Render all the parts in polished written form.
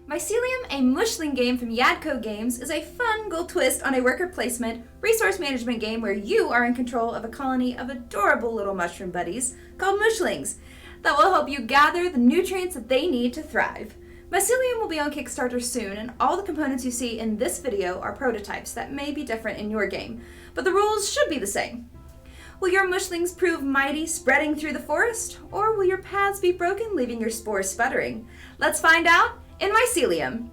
Mycelium, a Mushling game from YadCo Games, is a FUNgal twist on a worker placement, resource management game where you are in control of a colony of adorable little mushroom buddies called Mushlings that will help you gather the nutrients that they need to thrive. Mycelium will be on Kickstarter soon, and all the components you see in this video are prototypes that may be different in your game, but the rules should be the same. Will your mushlings prove mighty, spreading through the forest, or will your paths be broken, leaving your spores sputtering? Let's find out in Mycelium.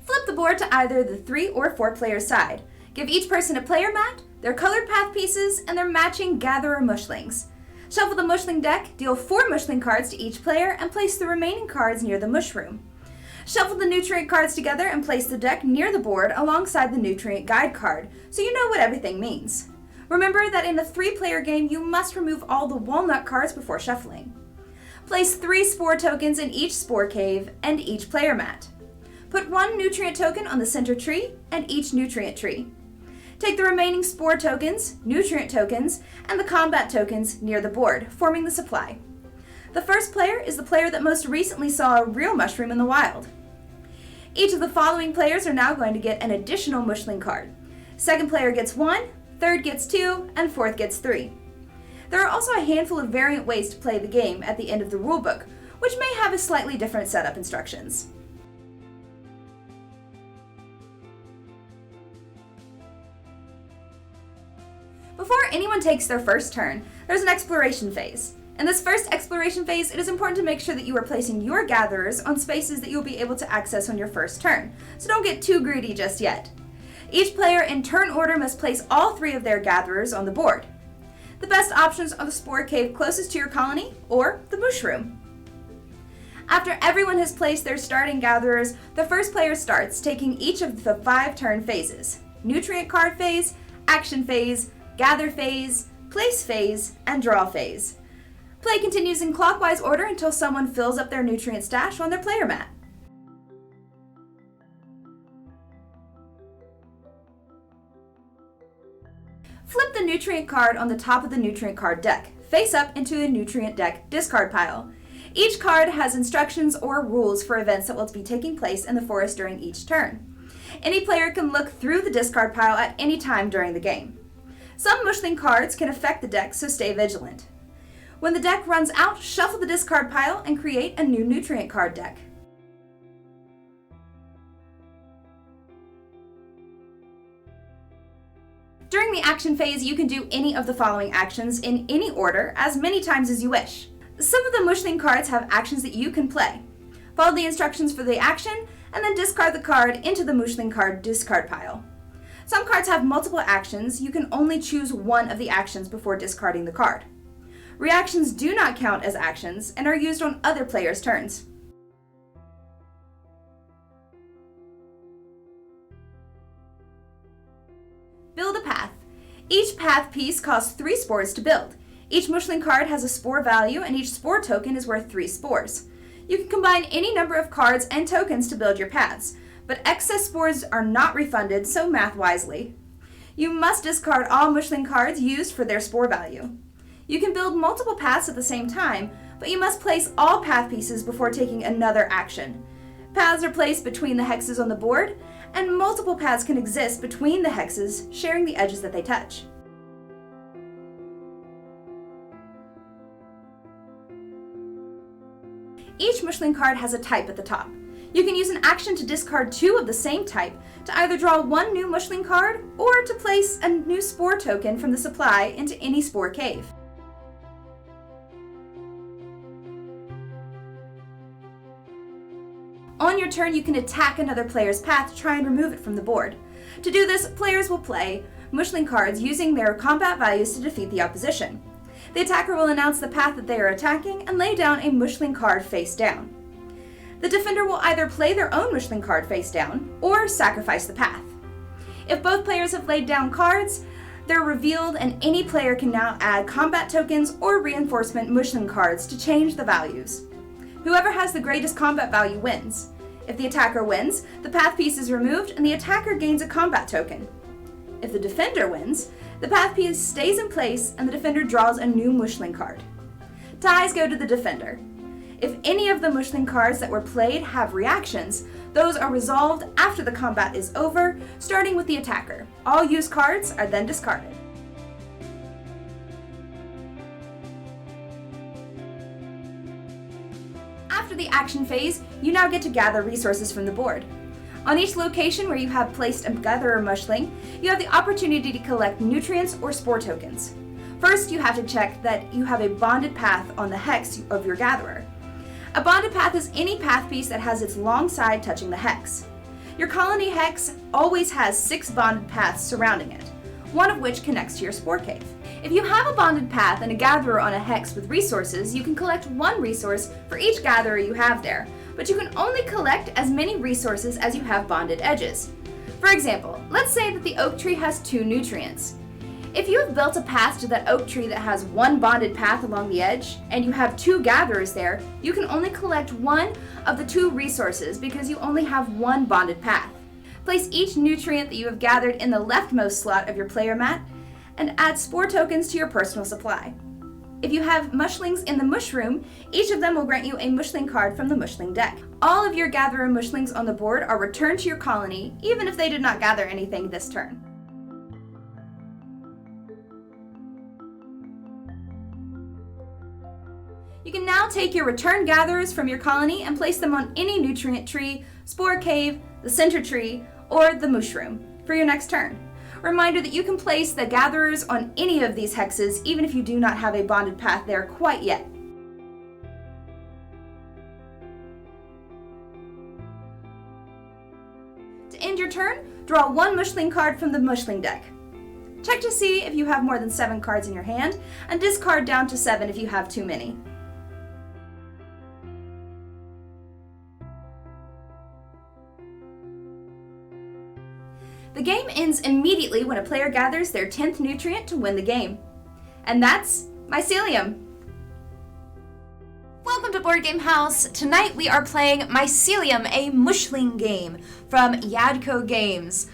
Flip the board to either the 3 or 4 player side. Give each person a player mat, their colored path pieces, and their matching gatherer mushlings. Shuffle the mushling deck, deal 4 mushling cards to each player, and place the remaining cards near the mushroom. Shuffle the nutrient cards together and place the deck near the board alongside the nutrient guide card, so you know what everything means. Remember that in a 3-player game, you must remove all the walnut cards before shuffling. Place 3 spore tokens in each spore cave and each player mat. Put 1 nutrient token on the center tree and each nutrient tree. Take the remaining spore tokens, nutrient tokens, and the combat tokens near the board, forming the supply. The first player is the player that most recently saw a real mushroom in the wild. Each of the following players are now going to get an additional mushling card. Second player gets 1, third gets 2, and fourth gets 3. There are also a handful of variant ways to play the game at the end of the rulebook, which may have a slightly different setup instructions. Before anyone takes their first turn, there's an exploration phase. In this first exploration phase, it is important to make sure that you are placing your gatherers on spaces that you'll be able to access on your first turn, so don't get too greedy just yet. Each player in turn order must place all 3 of their gatherers on the board. The best options are the spore cave closest to your colony or the mushroom. After everyone has placed their starting gatherers, the first player starts, taking each of the 5 turn phases: nutrient card phase, action phase, gather phase, place phase, and draw phase. Play continues in clockwise order until someone fills up their nutrient stash on their player mat. Flip the nutrient card on the top of the nutrient card deck, face up into the nutrient deck discard pile. Each card has instructions or rules for events that will be taking place in the forest during each turn. Any player can look through the discard pile at any time during the game. Some mushling cards can affect the deck, so stay vigilant. When the deck runs out, shuffle the discard pile and create a new nutrient card deck. During the action phase, you can do any of the following actions in any order, as many times as you wish. Some of the mushling cards have actions that you can play. Follow the instructions for the action, and then discard the card into the mushling card discard pile. Some cards have multiple actions. You can only choose one of the actions before discarding the card. Reactions do not count as actions and are used on other players' turns. Build a path. Each path piece costs 3 spores to build. Each mushling card has a spore value, and each spore token is worth 3 spores. You can combine any number of cards and tokens to build your paths, but excess spores are not refunded, so math wisely. You must discard all mushling cards used for their spore value. You can build multiple paths at the same time, but you must place all path pieces before taking another action. Paths are placed between the hexes on the board, and multiple paths can exist between the hexes, sharing the edges that they touch. Each mushling card has a type at the top. You can use an action to discard 2 of the same type, to either draw 1 new mushling card, or to place a new spore token from the supply into any spore cave. On your turn, you can attack another player's path to try and remove it from the board. To do this, players will play mushling cards using their combat values to defeat the opposition. The attacker will announce the path that they are attacking and lay down a mushling card face down. The defender will either play their own mushling card face down or sacrifice the path. If both players have laid down cards, they're revealed, and any player can now add combat tokens or reinforcement mushling cards to change the values. Whoever has the greatest combat value wins. If the attacker wins, the path piece is removed and the attacker gains a combat token. If the defender wins, the path piece stays in place and the defender draws a new Mushling card. Ties go to the defender. If any of the Mushling cards that were played have reactions, those are resolved after the combat is over, starting with the attacker. All used cards are then discarded. After the action phase, you now get to gather resources from the board. On each location where you have placed a gatherer mushling, you have the opportunity to collect nutrients or spore tokens. First, you have to check that you have a bonded path on the hex of your gatherer. A bonded path is any path piece that has its long side touching the hex. Your colony hex always has 6 bonded paths surrounding it, one of which connects to your spore cave. If you have a bonded path and a gatherer on a hex with resources, you can collect 1 resource for each gatherer you have there, but you can only collect as many resources as you have bonded edges. For example, let's say that the oak tree has 2 nutrients. If you have built a path to that oak tree that has 1 bonded path along the edge, and you have 2 gatherers there, you can only collect 1 of the 2 resources because you only have 1 bonded path. Place each nutrient that you have gathered in the leftmost slot of your player mat, and add spore tokens to your personal supply. If you have mushlings in the mush room, each of them will grant you a mushling card from the mushling deck. All of your gatherer mushlings on the board are returned to your colony, even if they did not gather anything this turn. You can now take your returned gatherers from your colony and place them on any nutrient tree, spore cave, the center tree, or the mushroom for your next turn. Reminder that you can place the gatherers on any of these hexes even if you do not have a bonded path there quite yet. To end your turn, draw 1 mushling card from the mushling deck. Check to see if you have more than 7 cards in your hand, and discard down to 7 if you have too many. The game ends immediately when a player gathers their 10th nutrient to win the game. And that's Mycelium. Welcome to Board Game House. Tonight we are playing Mycelium, a Mushling game from YadCo Games.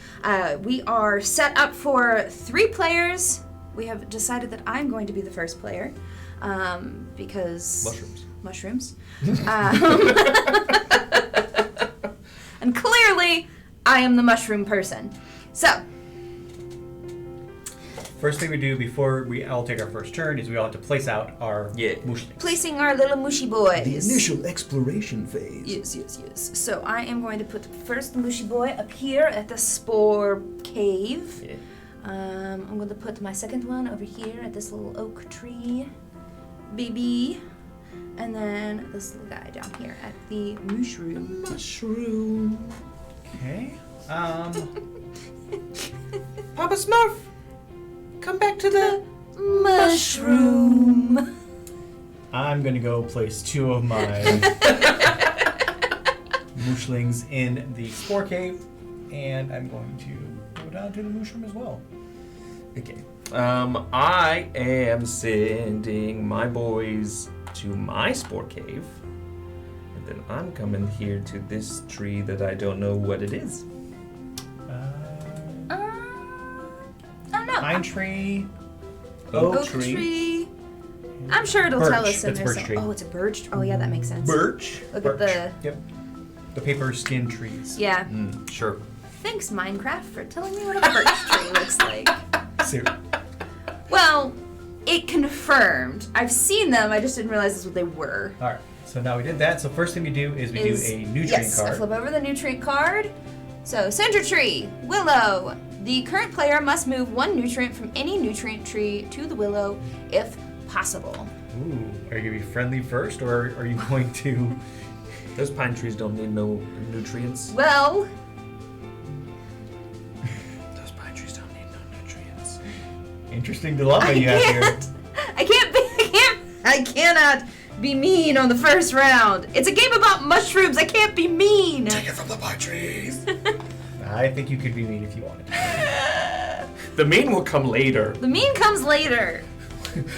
We are set up for 3 players. We have decided that I'm going to be the first player because... Mushrooms. And clearly, I am the mushroom person. So, first thing we do before we all take our first turn is we all have to place out our mushlings. Placing our little mushy boys. The initial exploration phase. Yes. So I am going to put the first mushy boy up here at the spore cave. Yeah. I'm going to put my second one over here at this little oak tree baby. And then this little guy down here at the mushroom. Okay. Papa Smurf, come back to the mushroom. I'm going to go place 2 of my mushlings in the spore cave, and I'm going to go down to the mushroom as well. Okay. I am sending my boys to my spore cave, and then I'm coming here to this tree that I don't know what it is. I don't know. Pine tree, Oak tree. I'm sure it'll tell us in It's there. birch tree. Oh, it's a birch tree. Oh, yeah, that makes sense. Birch? Look Birch. at the... Yep. The paper skin trees. Yeah. Sure. Thanks, Minecraft, for telling me what a birch tree looks like. So, Well, it confirmed. I've seen them, I just didn't realize that's what they were. alright. So now we did that. So first thing we do is we do a nutrient I card. flip over the nutrient card. So, center tree, willow. The current player must move 1 nutrient from any nutrient tree to the willow if possible. Ooh. Are you going to be friendly first, or are you going to... Those pine trees don't need no nutrients. Well, Those pine trees don't need no nutrients. Interesting dilemma you have here. I cannot be mean on the first round. It's a game about mushrooms. I can't be mean. Take it from the pine trees. I think you could be mean if you wanted. The mean will come later, The mean comes later.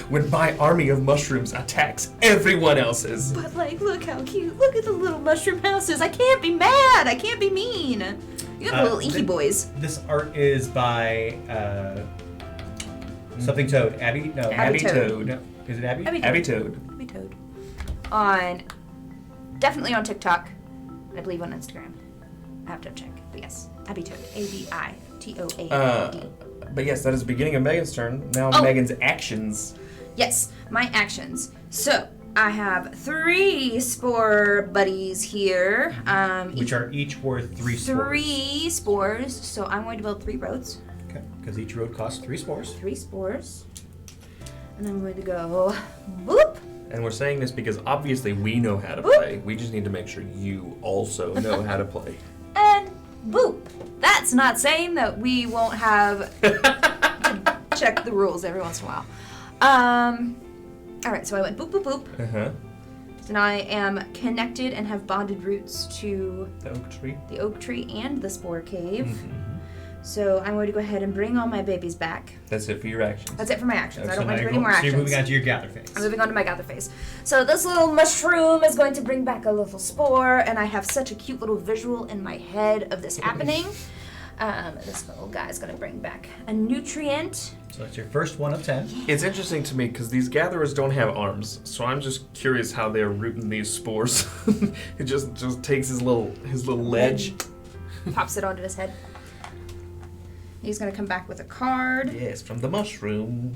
when my army of mushrooms attacks everyone else's. But like, look how cute. Look at the little mushroom houses. I can't be mad. I can't be mean. You have little inky boys. This art is by something Toad. Abby? No. Abby Toad. No. Is it Abby? Abby Toad. Abby Toad. Definitely on TikTok. I believe on Instagram. I have to check. But yes, Abby Toad. ABITOAD. But yes, that is the beginning of Megan's turn. Now Megan's actions. Yes, my actions. So, I have 3 spore buddies here. Which are each worth 3 spores. 3 spores. So, I'm going to build 3 roads. Okay, because each road costs 3 spores. 3 spores. And I'm going to go boop. And we're saying this because obviously we know how to Boop. play. We just need to make sure you also know how to play. And boop. That's not saying that we won't have to check the rules every once in a while. Alright, so I went boop, boop, boop. Uh-huh. So now I am connected and have bonded roots to The oak tree. And the spore cave. Mm-hmm. So I'm going to go ahead and bring all my babies back. That's it for your actions. That's it for my actions. Okay, I don't so want to now do any more So actions. you're moving on to your gather phase. I'm moving on to my gather phase. So this little mushroom is going to bring back a little spore, and I have such a cute little visual in my head of this happening. This little guy is going to bring back a nutrient. So that's your first one of 10. It's interesting to me because these gatherers don't have arms, so I'm just curious how they're rooting these spores. It just takes his little ledge. Pops it onto his head. He's going to come back with a card. Yes, from the mushroom.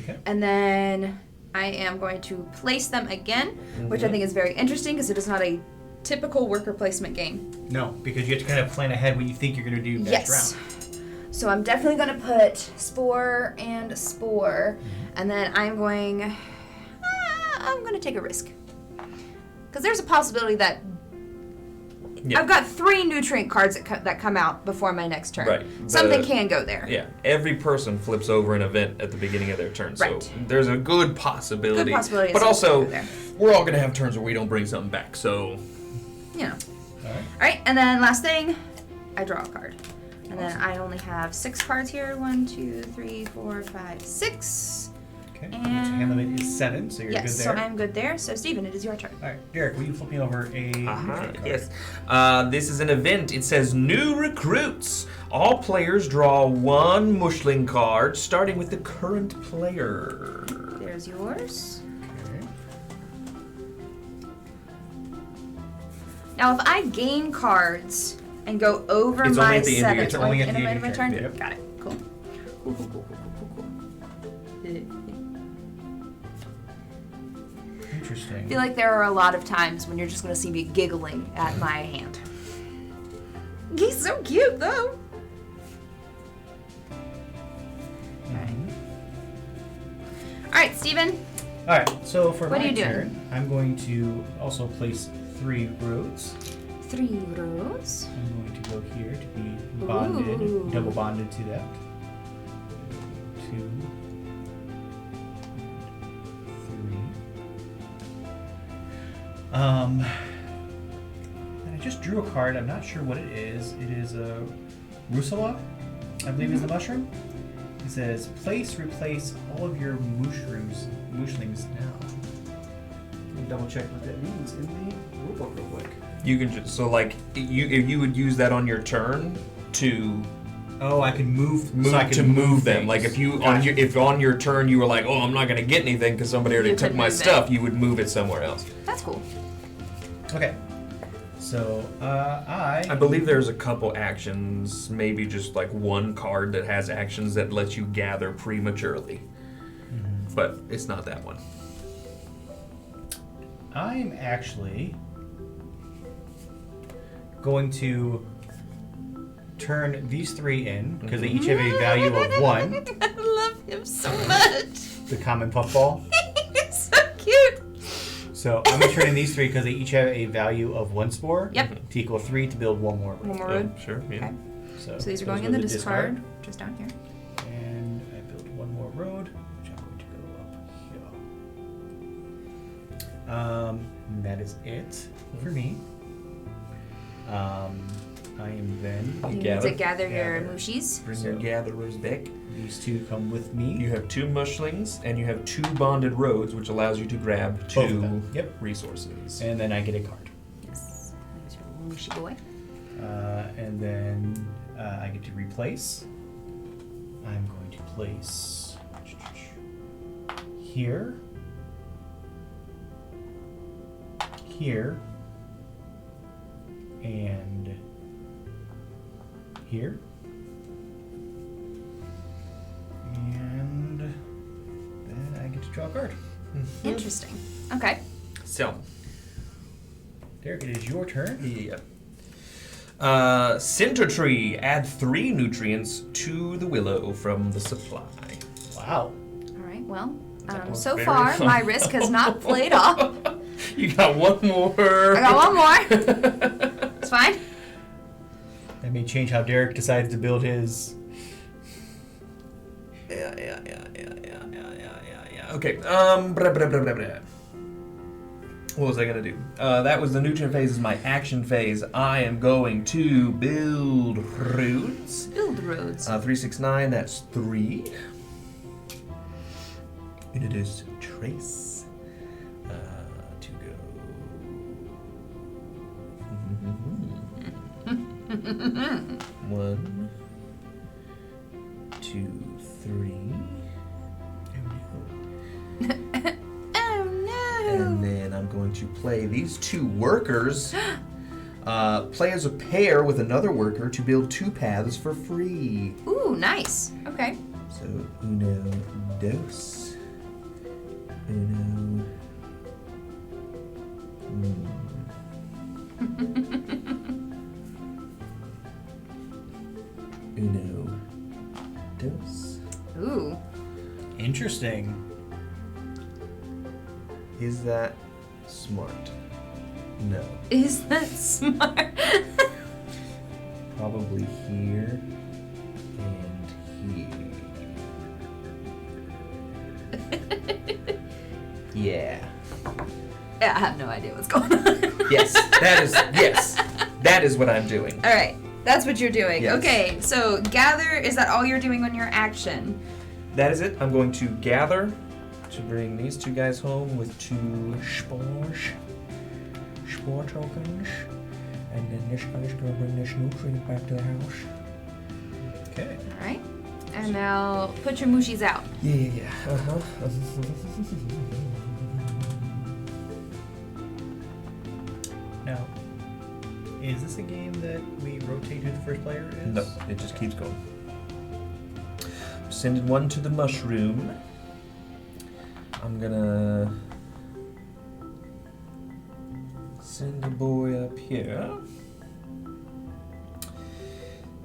Okay. And then I am going to place them again, which I think is very interesting because it is not a typical worker placement game. No, because you have to kind of plan ahead what you think you're going to do next round. So I'm definitely going to put spore and spore, and then I'm going to take a risk. Because there's a possibility that I've got 3 nutrient cards that come out before my next turn. Right. Something can go there. Yeah, every person flips over an event at the beginning of their turn, Right. so there's a good possibility. Good possibility But that something also, can go there. we're all going to have turns where we don't bring something back, so... You know. All right. All right, and then last thing, I draw a card. And then I only have 6 cards here. 1, 2, 3, 4, 5, 6. Okay. And- Your hand limit is 7, so you're Yes, good so there. I'm good there. So Steven, it is your turn. All right, Derek, will you flip me over a nutrient card? Yes. This is an event. It says new recruits. All players draw 1 Mushling card, starting with the current player. There's yours. Okay. Now, if I gain cards and go over It's my only at the end of 7, your It's turn. only at the end end of my of your turn? turn. Yep. Got it. Cool. Cool. Interesting. I feel like there are a lot of times when you're just going to see me giggling at my hand. He's so cute, though. All right, Steven. All right, so for What are my you doing? turn, I'm going to also place 3 roads. 3 rows. I'm going to go here to be bonded, Ooh. double bonded to that. 2, 3. And I just drew a card. I'm not sure what it is. It is a Rusala, I believe is the mushroom. It says, replace all of your mushlings now. Let me double check what that means in the rulebook real quick. You can just, so like, you would use that on your turn to Oh, I can move move I can to move them. things. Like if you Gotcha. if on your turn you were like, oh, I'm not gonna get anything because somebody already You took could my move it. stuff, you would move it somewhere else. That's cool. Okay. So I believe there's a couple actions, maybe just like 1 card that has actions that lets you gather prematurely, but it's not that one. I'm actually going to turn these 3 in because they each have a value of 1. I love him so much. The common puffball. He's so cute. So I'm going to turn in these 3 because they each have a value of 1 spore. Yep. To equal 3 to build 1 more. One more Oh, road. sure, yeah. Okay. So So these are those going go in the to discard, just down here. And I built 1 more road, which I'm going to go up here. That is it for me. I am then. You need gather. to gather your Gather. mushies. Bring your gatherers back. These 2 come with me. You have 2 mushlings and you have 2 bonded roads, which allows you to grab Both of 2 them. Yep. resources. And then I get a card. Yes. There's your mushy boy. And then I get to replace. I'm going to place here, here, and here. And then I get to draw a card. Interesting. Okay. So, Derek, it is your turn. yeah. Cinder Tree. Add 3 nutrients to the willow from the supply. Wow. All right. Well, was so very far fun. my risk has not played off. You got one more. I got one more. It's fine. That may change how Derek decides to build his. Yeah. Okay. Blah. What was I gonna do? That was the nutrient phase. Is my action phase. I am going to build roads. Build roads. 3, 6, 9. That's 3. And it is trace to go. 1, 2, 3. Oh no. And then I'm going to play these 2 workers. Play as a pair with another worker to build 2 paths for free. Ooh, nice. Okay. So, uno, dos. Uno. Uno, dos. Ooh. Interesting. Is that smart? No. Is that smart? Probably here and here. Yeah. Yeah, I have no idea what's going on. Yes, that is what I'm doing. All right. That's what you're doing. Yes. Okay. So gather, is that all you're doing on your action? That is it. I'm going to gather to bring these 2 guys home with 2 spore tokens, and then this guy's gonna bring this nutrient back to the house. Okay. All right. And now put your mushies out. Yeah. Now, is this a game that we rotate who the first player is? No, it just keeps going. Sending 1 to the mushroom. I'm gonna send a boy up here.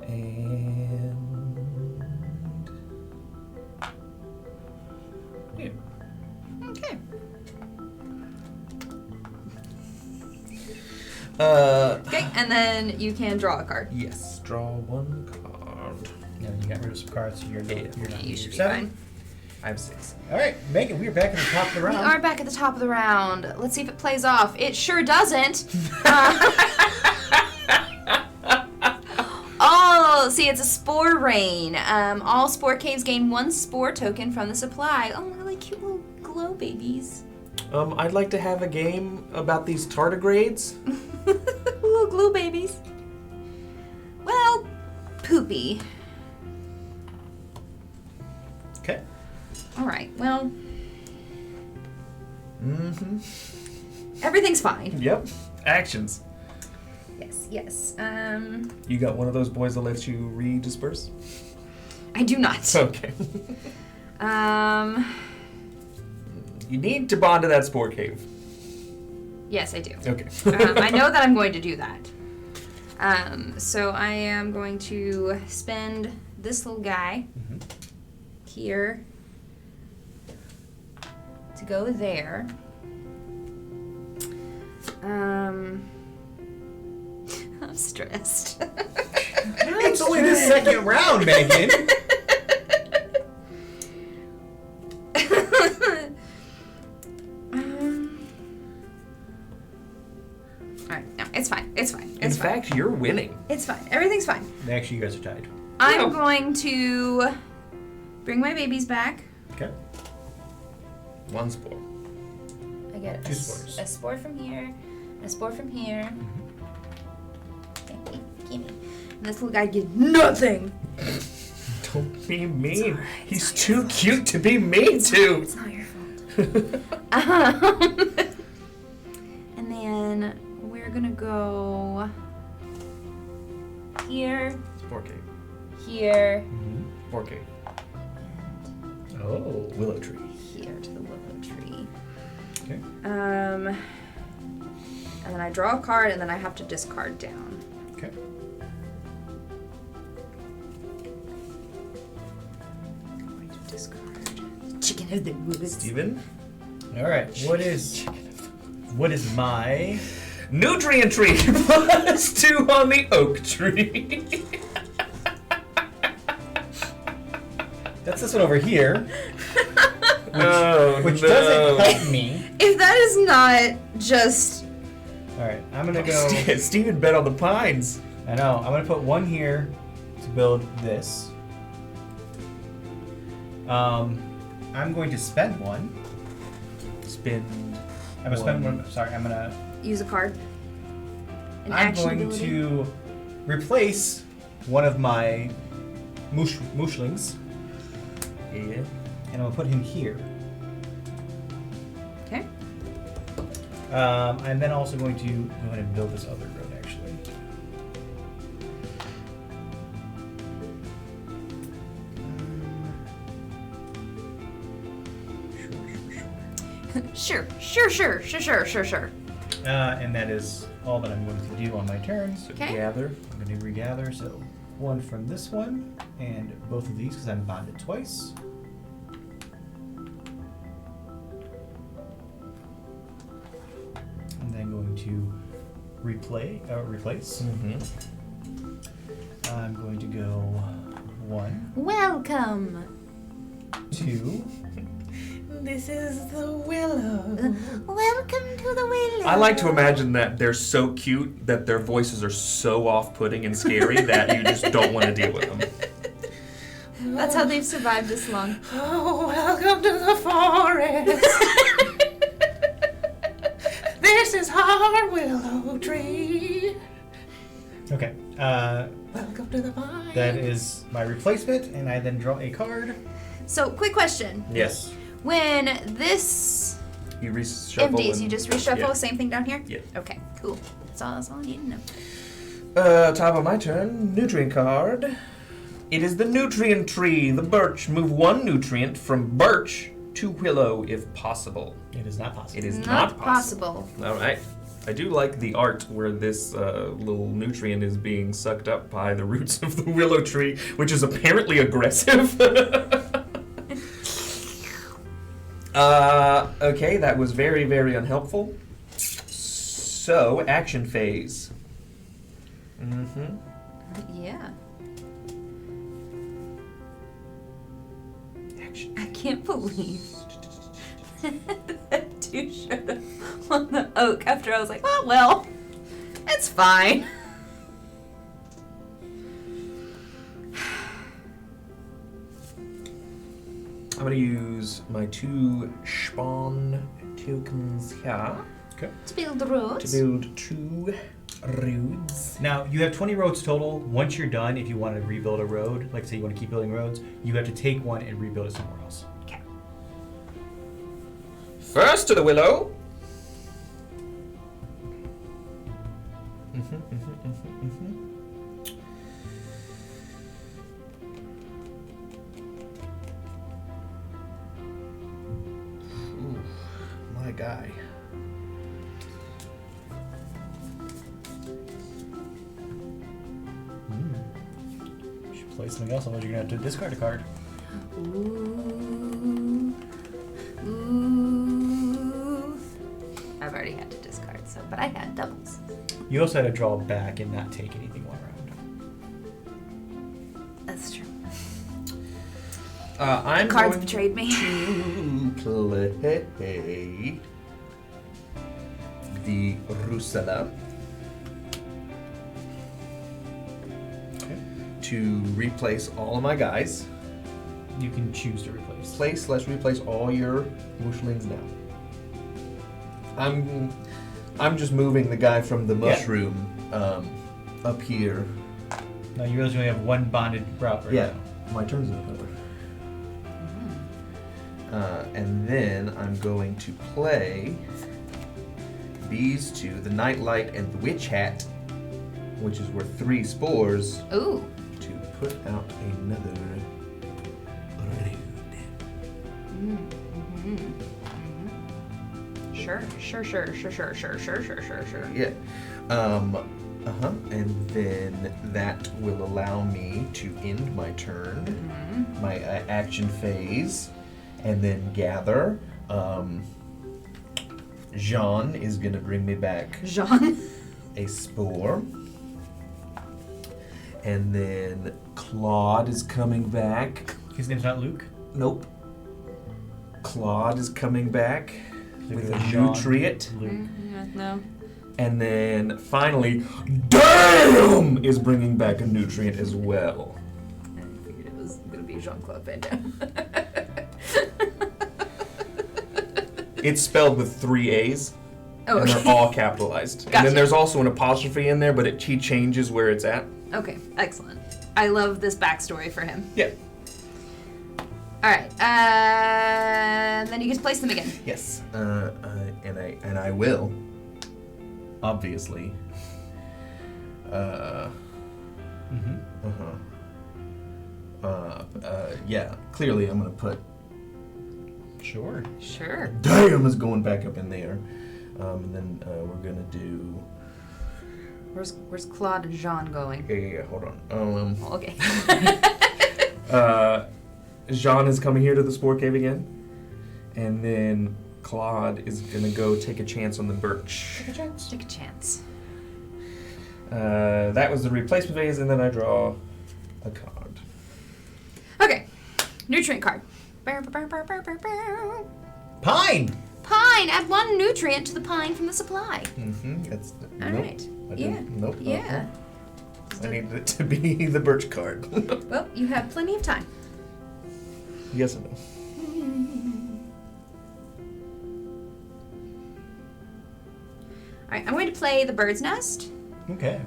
And yeah. Okay. Okay, and then you can draw a card. Yes, draw 1 card. No, you got rid of some cards, so you're not. Yeah. You're not. You should be 7. fine. I have 6. All right, Megan, we are back at the top of the We round. are back at the top of the round. Let's see if it plays off. It sure doesn't. Oh, see, it's a spore rain. All spore caves gain 1 spore token from the supply. Oh, really cute little glow babies. I'd like to have a game about these tardigrades. Little glue babies. Well, poopy. Okay. All right, well, Mm-hmm. everything's fine. Yep. Actions. Yes. You got one of those boys that lets you redisperse? I do not. Okay. You need to bond to that spore cave. Yes, I do. Okay. I know that I'm going to do that. So I am going to spend this little guy here to go there. I'm stressed. It's only the second round, Megan. Alright, no, it's fine. It's fine. In It's fine. fact, you're winning. It's fine. Everything's fine. Actually, you guys are tied. I'm going to bring my babies back. Okay. 1 spore. I get 2 spores. a spore from here, and a spore from here. Thank gimme. And this little guy gets nothing. Don't be mean. Alright, He's too cute to be mean to. It's not your fault. And then we're gonna go here, Spore cave. here, Spore cave. Oh. Willow tree. here to the willow tree. Okay. And then I draw a card, and then I have to discard down. Okay. I'm going to discard Chicken of the Woods. Steven? All right. What is my? Nutrient tree +2 on the oak tree. That's this one over here. Which no. doesn't help me. If that is not just... All right. I'm gonna go. Steven bet on the pines. I know. I'm gonna put one here to build this. I'm going to spend one. Spin. I'm gonna spend one. Sorry. I'm gonna. use a card. An I'm action going ability. to replace one of my mushlings, Yeah. and I'm gonna put him here. Okay. I'm then also going to go ahead and build this other road, actually. Sure. And that is all that I'm going to do on my turns. So Okay. gather. I'm going to regather, so one from this one, and both of these because I'm bonded twice. And then going to replace. I'm going to go 1, Welcome. 2. This is the willow. Welcome to the willow. I like to imagine that they're so cute that their voices are so off-putting and scary that you just don't want to deal with them. That's how they've survived this long. Oh, welcome to the forest. This is our willow tree. Okay. Welcome to the vine. That is my replacement, and I then draw a card. So, quick question. Yes. When this You reshuffle. empties, you just reshuffle, Yeah. same thing down here? Yeah. Okay, cool. That's all I need to know. Top of my turn, nutrient card. It is the nutrient tree, the birch. Move one nutrient from birch to willow if possible. It is not possible. It is Not not possible. possible. All right. I do like the art where this little nutrient is being sucked up by the roots of the willow tree, which is apparently aggressive. Okay, that was very, very unhelpful. So, action phase. Mm-hmm. Yeah. Action. I can't believe that dude showed up on the oak after I was like, oh, well, it's fine. I'm going to use my 2 spawn tokens here Okay. To build the roads. to build 2 roads. Now, you have 20 roads total. Once you're done, if you want to rebuild a road, like say you want to keep building roads, you have to take one and rebuild it somewhere else. Okay. First to the willow. Ooh, my guy. You should play something else, otherwise you're going to have to discard a card. Ooh. I've already had to discard, so, but I had doubles. You also had to draw back and not take anything one round. That's true. I'm Cards going betrayed me. to play the Rusala Okay. to replace all of my guys. You can choose to replace. Replace all your Mushlings now. I'm just moving the guy from the Yeah. mushroom up here No, you realize you only have one bonded route right now. My turn's not over. And then I'm going to play these two, the Nightlight and the Witch Hat, which is worth 3 spores, Ooh. to put out another raid. Sure. Yeah. And then that will allow me to end my turn, my action phase, and then gather. Jean is going to bring me back a spore. And then Claude is coming back. His name's not Luke? Nope. Claude is coming back with a Jean, nutrient. Luke. No. And then finally, Damn is bringing back a nutrient as well. I figured it was going to be Jean-Claude Van Damme. It's spelled with 3 A's. Oh, and okay. they're all capitalized. Gotcha. And then there's also an apostrophe in there, but he changes where it's at. Okay, excellent. I love this backstory for him. Yeah. All right, then you get to place them again. Yes. And I will. Obviously. Yeah. Clearly, I'm gonna put. Sure. Damn is going back up in there. And then we're gonna do. Where's Claude and Jean going? Yeah. Hold on. Okay. Jean is coming here to the Spore Cave again, and then Claude is gonna go take a chance on the birch. Take a chance. That was the replacement phase, and then I draw a card. Okay, nutrient card. Pine! Pine. Add 1 nutrient to the pine from the supply. That's All nope. right. I Yeah. didn't- Nope. Yeah. I needed it to be the birch card. Well, you have plenty of time. Yes and no. All right, I'm going to play the bird's nest. Okay.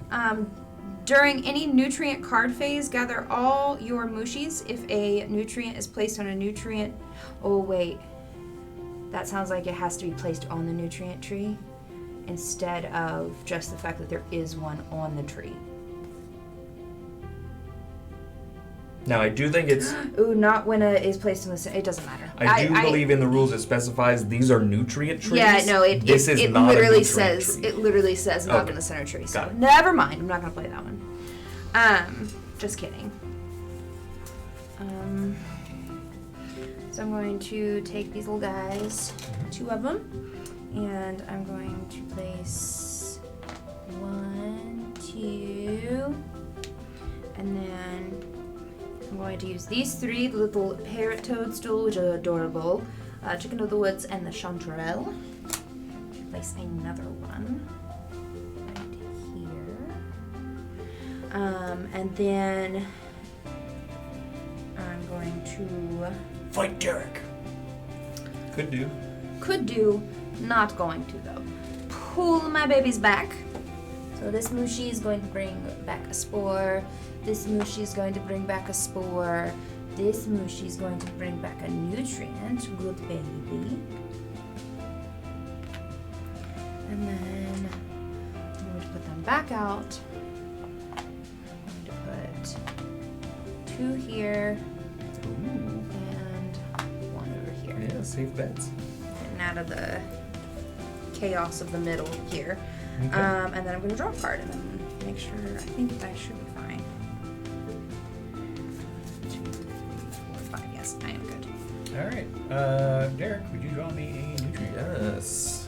During any nutrient card phase, gather all your mushies. If a nutrient is placed on a nutrient... Oh, wait. That sounds like it has to be placed on the nutrient tree instead of just the fact that there is one on the tree. Now, I do think it's... Ooh, not when it is placed on the... It doesn't matter. I do believe in the rules it specifies these are nutrient trees. Yeah, no, it This is it not a literally nutrient says tree. it literally says not Okay. in the center tree. So Got it. never mind. I'm not gonna play that one. Just kidding. So I'm going to take these little guys, 2 of them, and I'm going to place 1, 2, and then I'm going to use these 3, the little parrot toadstool, which are adorable, chicken of the woods, and the chanterelle. Place another one right here. And then I'm going to Fight Derek. Could do. could do, not going to though. Pull my babies back. So this mushi is going to bring back a spore. This mushi is going to bring back a spore. This mushi is going to bring back a nutrient. Good baby. And then I'm going to put them back out. I'm going to put 2 here and 1 over here. Yeah, safe bets. Getting out of the chaos of the middle here. Okay. And then I'm going to draw a card and then make sure, I think I should be fine. 2, 3, 4, 5. Yes, I am good. All right. Derek, would you draw me a nutrient? Yes.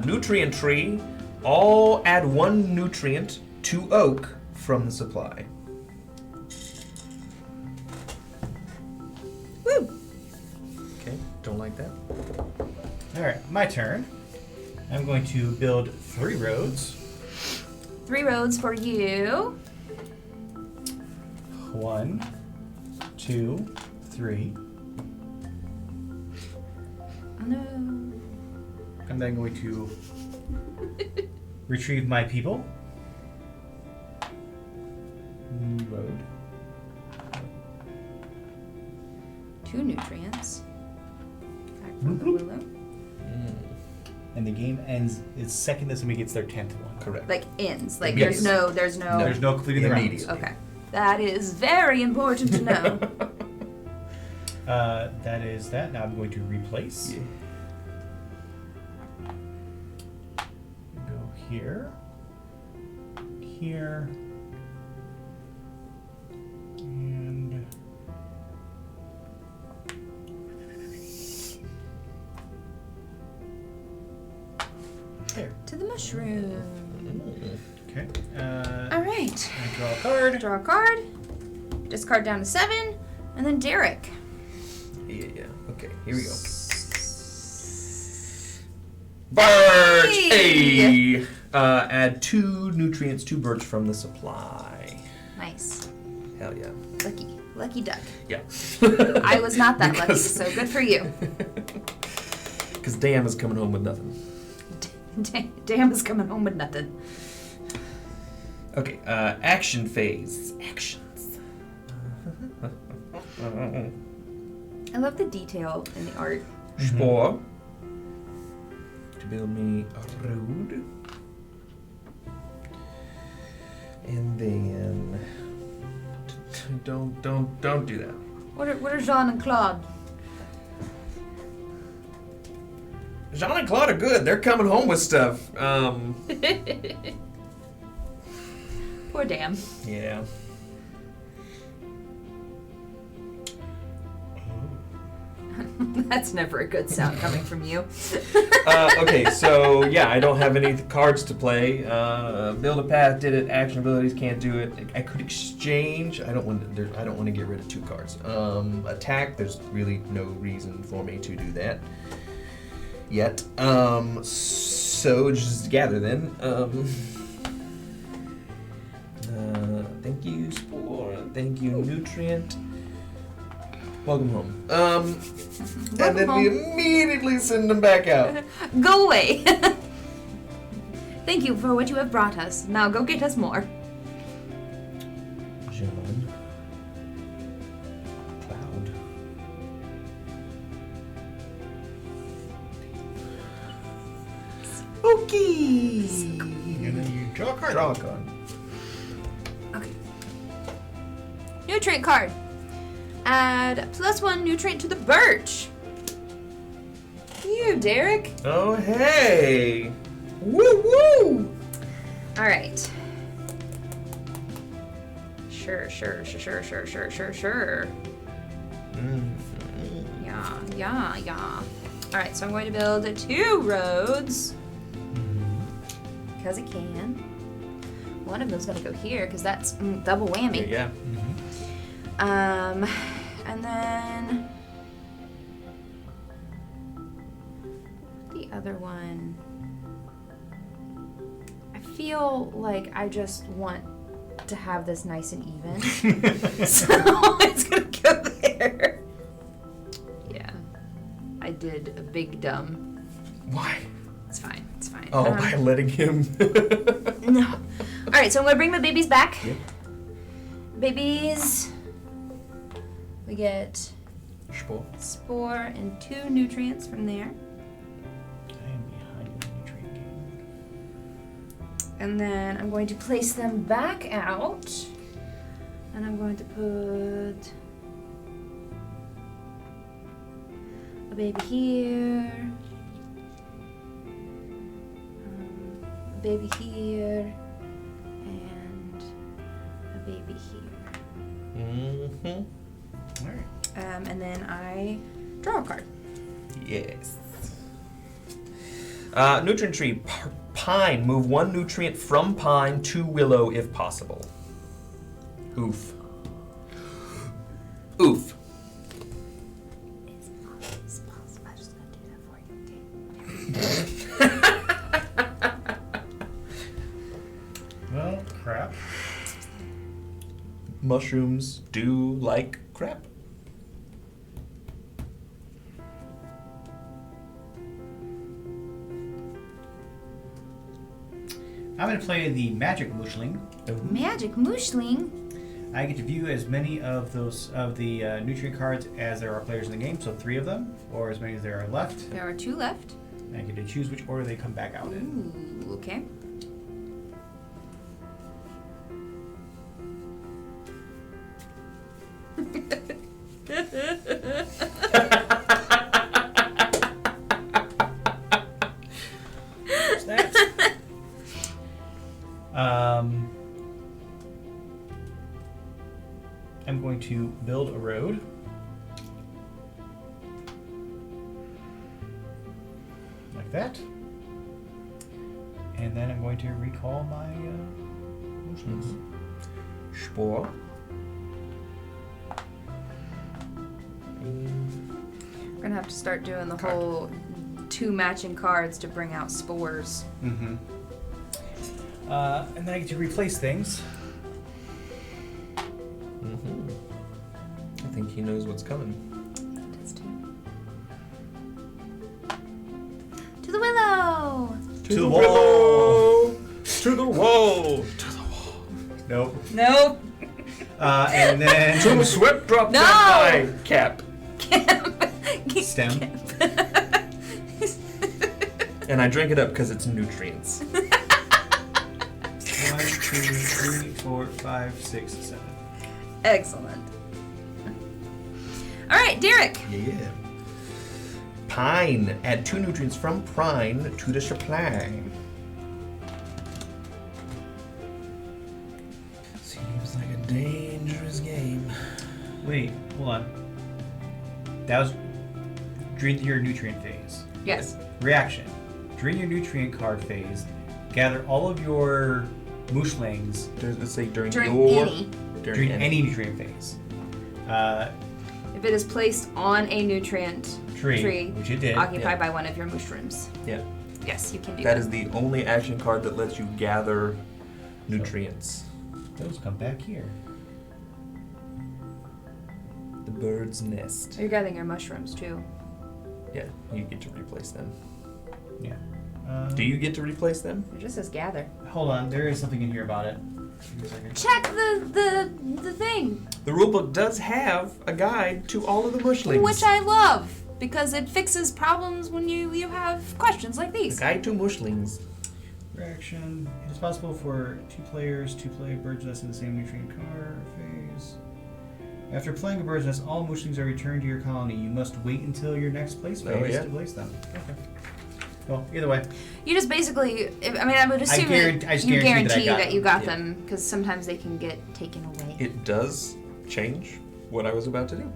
Nutrient tree. All add 1 nutrient to oak from the supply. Woo! Okay, don't like that. All right, my turn. I'm going to build 3 roads. 3 roads for you. 1, 2, 3. Oh no. I'm then going to retrieve my people. road. 2 nutrients. Back from the willow. And the game ends the second that somebody gets their 10th one. Correct. Like ends. Like Yes. there's no. There's no completing the rounds. Immediately. Okay. That is very important to know. That is that. Now I'm going to replace. Yeah. Go here. Here. And there. To the mushroom. Okay. All right. I draw a card. Draw a card. Discard down to 7, and then Derek. Yeah. Okay. Here we go. Birch! Hey! Hey! Add 2 nutrients to birch from the supply. Nice. Hell yeah. Lucky duck. Yeah. I was not that lucky, Because- so good for you. Because Dan is coming home with nothing. Damn is coming home with nothing. Okay, action phase. Actions. I love the detail in the art. Spore. To build me a road. And then don't do that. What are Jean and Claude? Jean and Claude are good. They're coming home with stuff. Poor Damn. Yeah. That's never a good sound coming from you. Okay, so yeah, I don't have any cards to play. Build a path, did it. Action abilities, can't do it. I could exchange. I don't want to get rid of 2 cards. Attack. There's really no reason for me to do that yet. So just gather then. Thank you, Spore. Thank you, Nutrient. Welcome home. And then we immediately send them back out. Go away. Thank you for what you have brought us. Now go get us more. John. Cloud. Okay. And then you draw a card. Draw a card. Okay. Nutrient card. Add +1 nutrient to the birch. You, Derek. Oh, hey. Woo woo. All right. Sure. Yeah. All right, so I'm going to build 2 roads. Because it can. One of them's going to go here, because that's double whammy. Yeah. And then the other one, I feel like I just want to have this nice and even. So it's gonna go there. Yeah. I did a big dumb. Why? It's fine. Oh, by letting him. No. Alright, so I'm gonna bring my babies back. Yep. Babies. We get Spore. spore and 2 nutrients from there. I am behind the nutrient game. And then I'm going to place them back out. And I'm going to put a baby here. A baby here. And a baby here. Mm-hmm. All right. And then I draw a card. Yes. Nutrient tree. Pine. Move 1 nutrient from pine to willow if possible. Oof. Oof. It's possible. I'm just going to do that for you, okay? Well, crap. Mushrooms do like crap. I'm going to play the Magic Mushling. Magic Mushling. I get to view as many of the nutrient cards as there are players in the game, so 3 of them, or as many as there are left. There are 2 left. And I get to choose which order they come back out in. Ooh, okay. What's that? I'm going to build a road. Like that. And then I'm going to recall my Mushlings. Spore. We're gonna have to start doing the whole 2 matching cards to bring out spores. Mm-hmm. And then I get to replace things. Mm-hmm. I think he knows what's coming. To the willow! To the wall! To the wall! To the wall! Nope. Nope. And then To the sweat drop No! down my cap. stem. And I drink it up because it's nutrients. 1, 2, 3, 4, 5, 6, 7. Excellent. All right, Derek. Yeah. Pine. Add 2 nutrients from Prime to the supply. Seems like a dangerous game. Wait, hold on. That was during your nutrient phase. Yes. Reaction. During your nutrient card phase, gather all of your Mushlings Let's say during during any nutrient phase. If it is placed on a nutrient Tree, which it did. occupied by one of your mushrooms. Yeah. Yes, you can do That that. is the only action card that lets you gather nutrients. Those come back here. The bird's nest. You're gathering your mushrooms too. Yeah, you get to replace them. Yeah. Do you get to replace them? It just says gather. Hold on, there is something in here about it. Give me a second. Check the thing, The rulebook does have a guide to all of the mushlings. which I love because it fixes problems when you have questions like A these. guide to mushlings. Reaction. It is possible for 2 players to play bird's nest in the same nutrient card phase. After playing a bird's nest, all mushlings are returned to your colony. You must wait until your next place phase to place them. Okay. Well, either way. You just basically, I would assume I just you guarantee guarantee that you got Yeah. them because sometimes they can get taken away. It does change what I was about to do.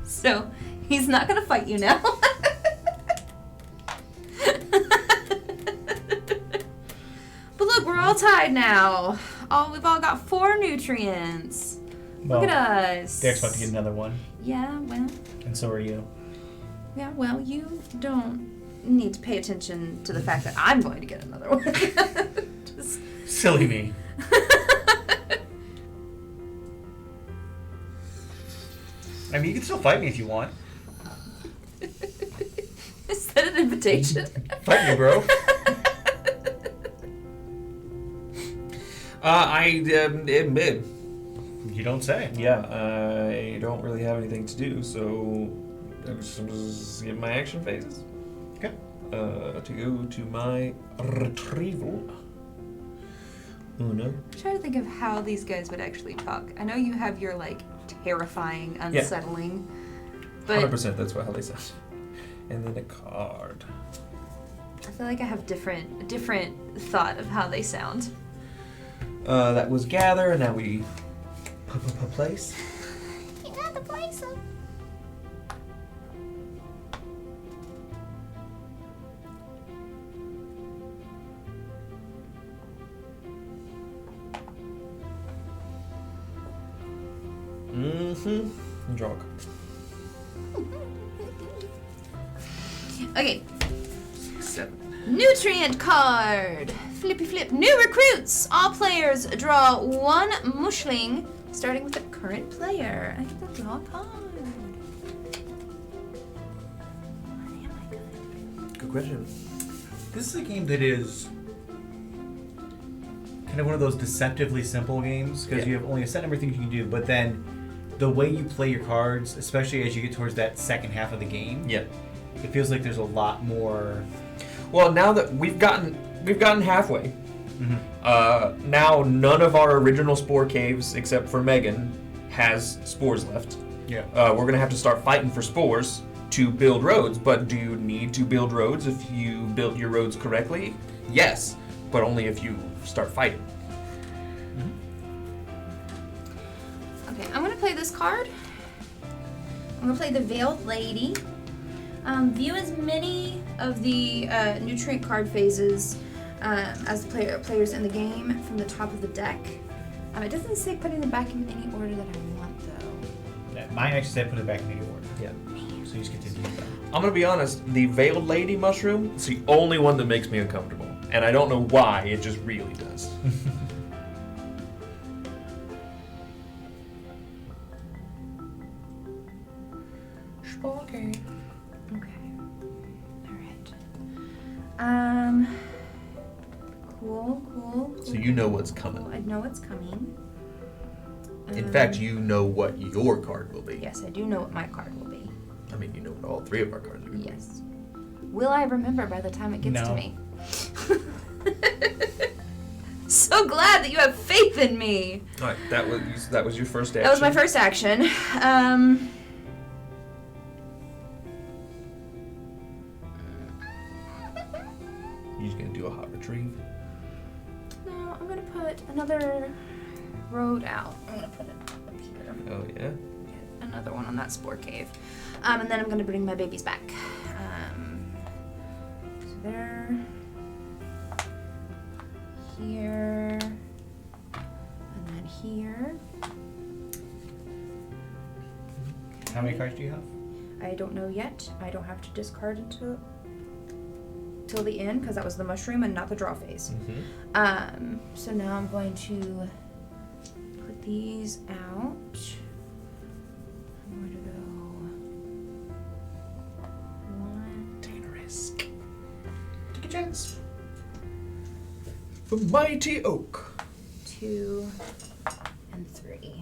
So he's not gonna fight you now. But look, we're all tied now. We've all got 4 nutrients. Well, Look at us. Derek's about to get another one, Yeah, well, and so are you. you don't need to pay attention to the fact that I'm going to get another one. Just- Silly me. I mean, you can still fight me if you want. Is that an invitation? Fight me, bro. You don't say. Yeah, I don't really have anything to do, so I'm just give my action phases. Okay. To go to my retrieval. Oh no. I'm trying to think of how these guys would actually talk. I know you have your terrifying, unsettling, but 100%, that's how they sound. And then a card. I feel like I have a different thought of how they sound. That was gather, and now we place. You got to place them. Mm-hmm. Draw a card. Okay, 7. nutrient card. Flippy flip. New recruits. All players draw 1 mushling, starting with the current player. I get to draw a card. Am I good? Good question. This is a game that is kind of one of those deceptively simple games because you have only a set number of things you can do, but then the way you play your cards, especially as you get towards that second half of the game, it feels like there's a lot more. Well, now that we've gotten halfway, now none of our original spore caves, except for Megan, has spores left. Yeah. We're gonna have to start fighting for spores to build roads. But do you need to build roads if you built your roads correctly? Yes, but only if you start fighting. Okay, I'm gonna play this card. I'm gonna play the Veiled Lady. View as many of the nutrient card phases as the players in the game from the top of the deck. It doesn't say putting them back in any order that I want, though. Yeah, mine actually said put it back in any order. Yeah. So you just get to do that. I'm gonna be honest, the Veiled Lady mushroom is the only one that makes me uncomfortable. And I don't know why, it just really does. Okay. Alright. Cool. So you know what's coming. I know what's coming. In fact, you know what your card will be. Yes, I do know what my card will be. I mean, you know what all three of our cards are going to be. Yes. Will I remember by the time it gets to No. me? So glad that you have faith in me. All right, that was your first action. That was my first action. You're just going to do a hot retrieve. No, I'm gonna put another road out. I'm gonna put it up here. Oh, yeah? Another one on that spore cave. And then I'm gonna bring my babies back. So there. Here. And then here. How many cards do you have? I don't know yet. I don't have to discard until the end because that was the mushroom and not the draw phase. So now I'm going to put these out. I'm going to go 1. Take a risk. Take a chance. The mighty oak. 2 and 3. Okay,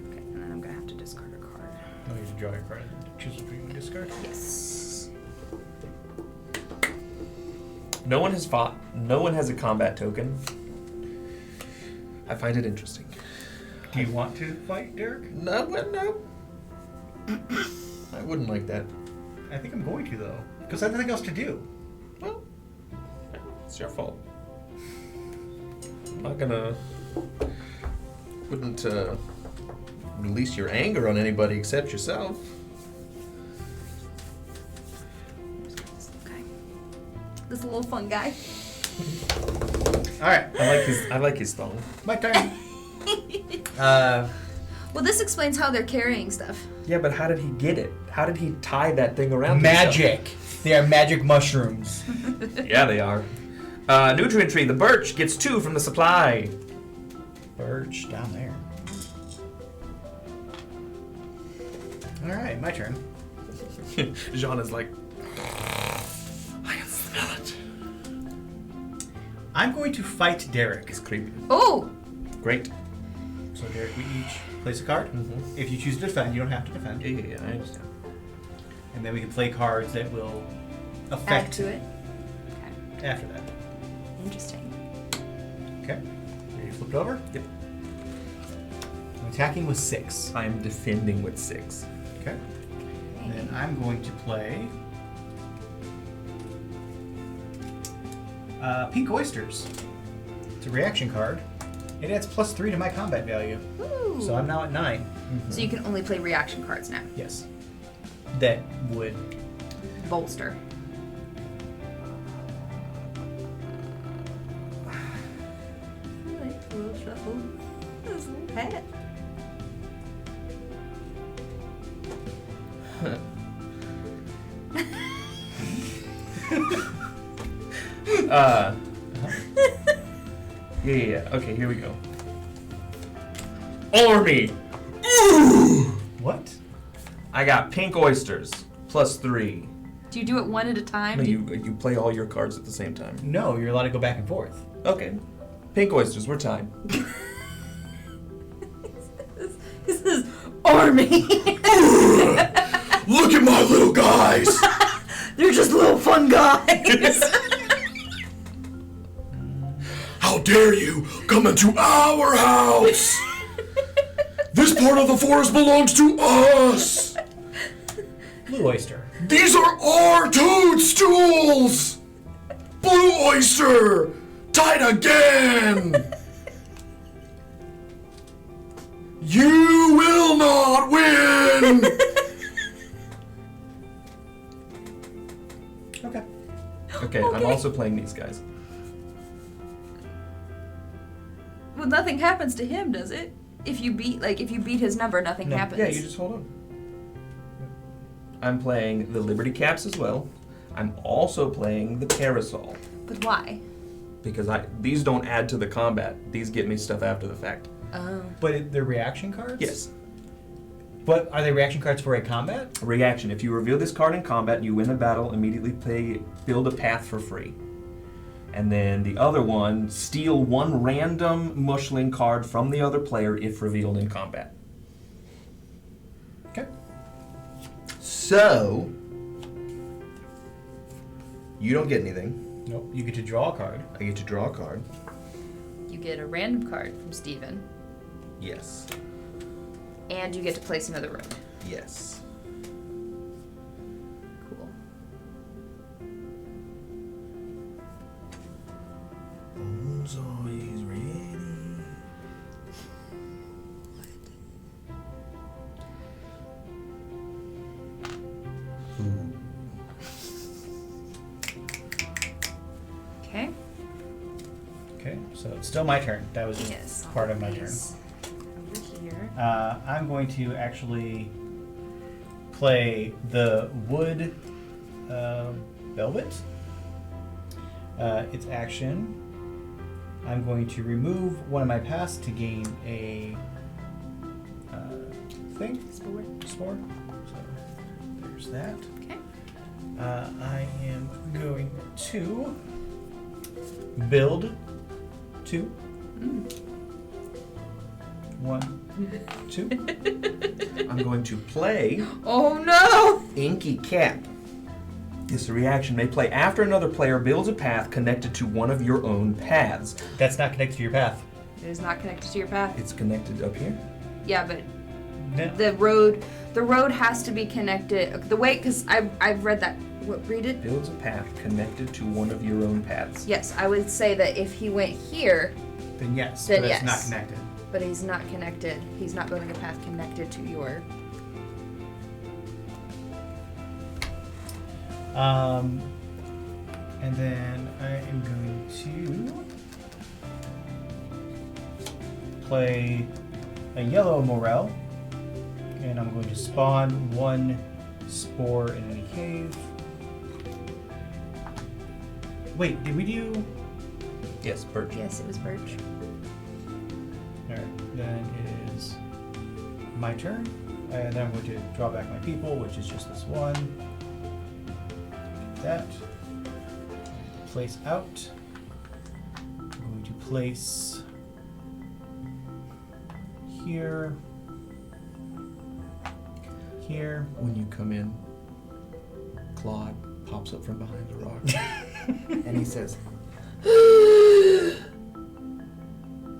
and then I'm gonna have to discard a card. Oh, you have to draw your card and choose which one you discard. Yes. No one has fought. No one has a combat token. I find it interesting. Do you want to fight, Derek? No. I wouldn't like that. I think I'm going to, though, because I have nothing else to do. Well, it's your fault. I'm not gonna. Wouldn't release your anger on anybody except yourself. Okay. This little fun guy. All right, I like his thong. my turn. Well, this explains how they're carrying stuff. Yeah, but how did he get it? How did he tie that thing around Magic. They are magic mushrooms. himself? Yeah, they are. Nutrient tree. The birch gets 2 from the supply. Birch down there. All right, my turn. Jean is like, I can smell it. I'm going to fight Derek. It's creepy. Oh! Great. So Derek, we each place a card. If you choose to defend, you don't have to defend. Yeah, I understand. And then we can play cards that will Add affect to it. Okay. after that. Interesting. Okay. Are you flipped over? Yep. I'm attacking with 6. I am defending with 6. Okay. And then I'm going to play Pink Oysters. It's a reaction card. It adds +3 to my combat value. Ooh. So I'm now at 9. So you can only play reaction cards now. Yes. That would... Bolster. I like a little shuffle. This little hat. Yeah. Okay, here we go. Army! What? I got pink oysters, +3. Do you do it one at a time? No, you play all your cards at the same time. No, you're allowed to go back and forth. Okay. Pink oysters, we're tied. This is army. Look at my little guys! They're just little fun guys. How dare you come into our house! This part of the forest belongs to us! Blue oyster. These are our toadstools! Blue oyster! Tied again! You will not win! Okay. Okay, I'm also playing these guys. Well, nothing happens to him, does it? If you beat his number, nothing happens. Yeah, you just hold on. I'm playing the Liberty Caps as well. I'm also playing the Parasol. But why? Because these don't add to the combat. These get me stuff after the fact. Oh. But they're reaction cards? Yes. But are they reaction cards for a combat? Reaction. If you reveal this card in combat and you win a battle, immediately build a path for free. And then the other one, steal one random Mushling card from the other player if revealed in combat. Okay. So, you don't get anything. Nope. You get to draw a card. I get to draw a card. You get a random card from Steven. Yes. And you get to place another road. Yes. Cool. Bones always ready. Okay. Okay, so it's still my turn. That was just Yes. part of my turn. Over here. I'm going to actually play the wood velvet. Its action. I'm going to remove one of my paths to gain a thing. Spore. So there's that. Okay. I am going to build 2. 1, 2. I'm going to play Oh no! Inky Cap. This reaction may play after another player builds a path connected to one of your own paths. That's not connected to your path. It is not connected to your path. It's connected up here. Yeah, but No. the road has to be connected. The way, because I've read that. What, read it? Builds a path connected to one of your own paths. Yes, I would say that if he went here, Then yes, Then but it's yes. not connected. but he's not connected, he's not building a path connected to your. And then I am going to play a yellow morel, and I'm going to spawn 1 spore in any cave. Wait, did we do? Yes, birch. Yes, it was birch. Alright, then it is my turn. And then I'm going to draw back my people, which is just this one. That. Place out. I'm going to place here. Here. When you come in, Claude pops up from behind a rock. And he says,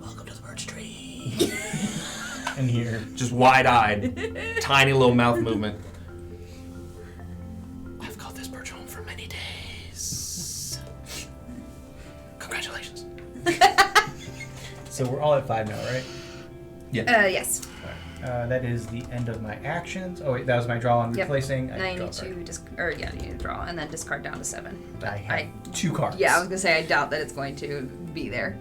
"Welcome to the birch tree." And here. Just wide-eyed, tiny little mouth movement. I've got this birch home for many days. Congratulations. So we're all at 5 now, right? Yeah. Yes. That is the end of my actions. Oh wait, that was my draw on Yep. replacing. Now you draw need a card. you need to draw and then discard down to 7. I have 2 cards. Yeah, I was gonna say I doubt that it's going to be there.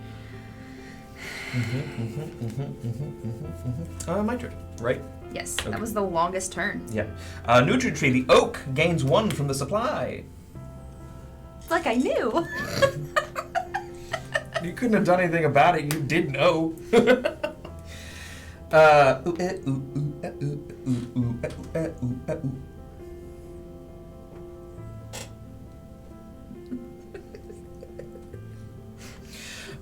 My turn, right? Yes, Okay. that was the longest turn. Yeah. Nutrient tree, the oak gains 1 from the supply. Like I knew. You couldn't have done anything about it. You did know.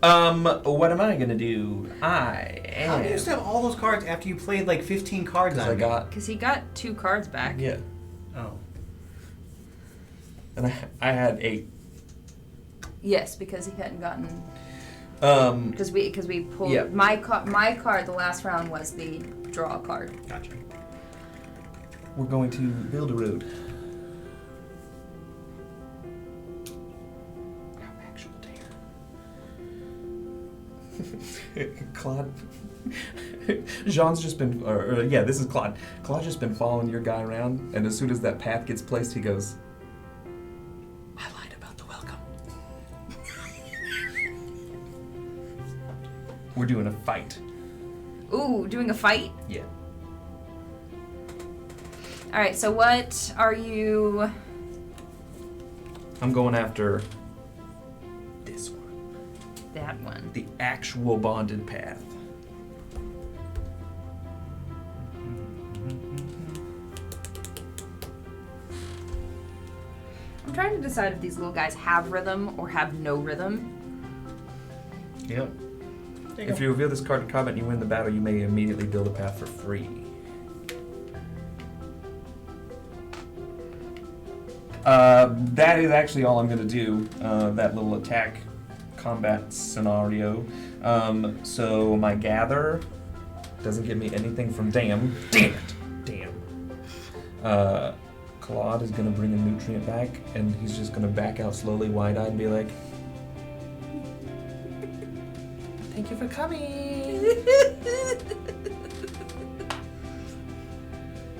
What am I gonna do? I am. How do you still have all those cards after you played like 15 cards on I me? got. Because he got 2 cards back. Yeah. Oh. And I had 8. Yes, because he hadn't gotten. Because we pulled Yeah. my card. The last round was the draw card. Gotcha. We're going to build a road. Oh, actual dare. Claude. Jean's just been, yeah, this is Claude. Claude's just been following your guy around, and as soon as that path gets placed, he goes, I lied about the welcome. We're doing a fight. Ooh, doing a fight? Yeah. Alright, so what are you... I'm going after this one. That one. The actual bonded path. I'm trying to decide if these little guys have rhythm or have no rhythm. Yep. If you reveal this card in combat and you win the battle, you may immediately build a path for free. That is actually all I'm going to do, that little attack combat scenario. So my gather doesn't give me anything from damn. Damn it! Damn. Claude is going to bring a nutrient back, and he's just going to back out slowly, wide-eyed, and be like, thank you for coming!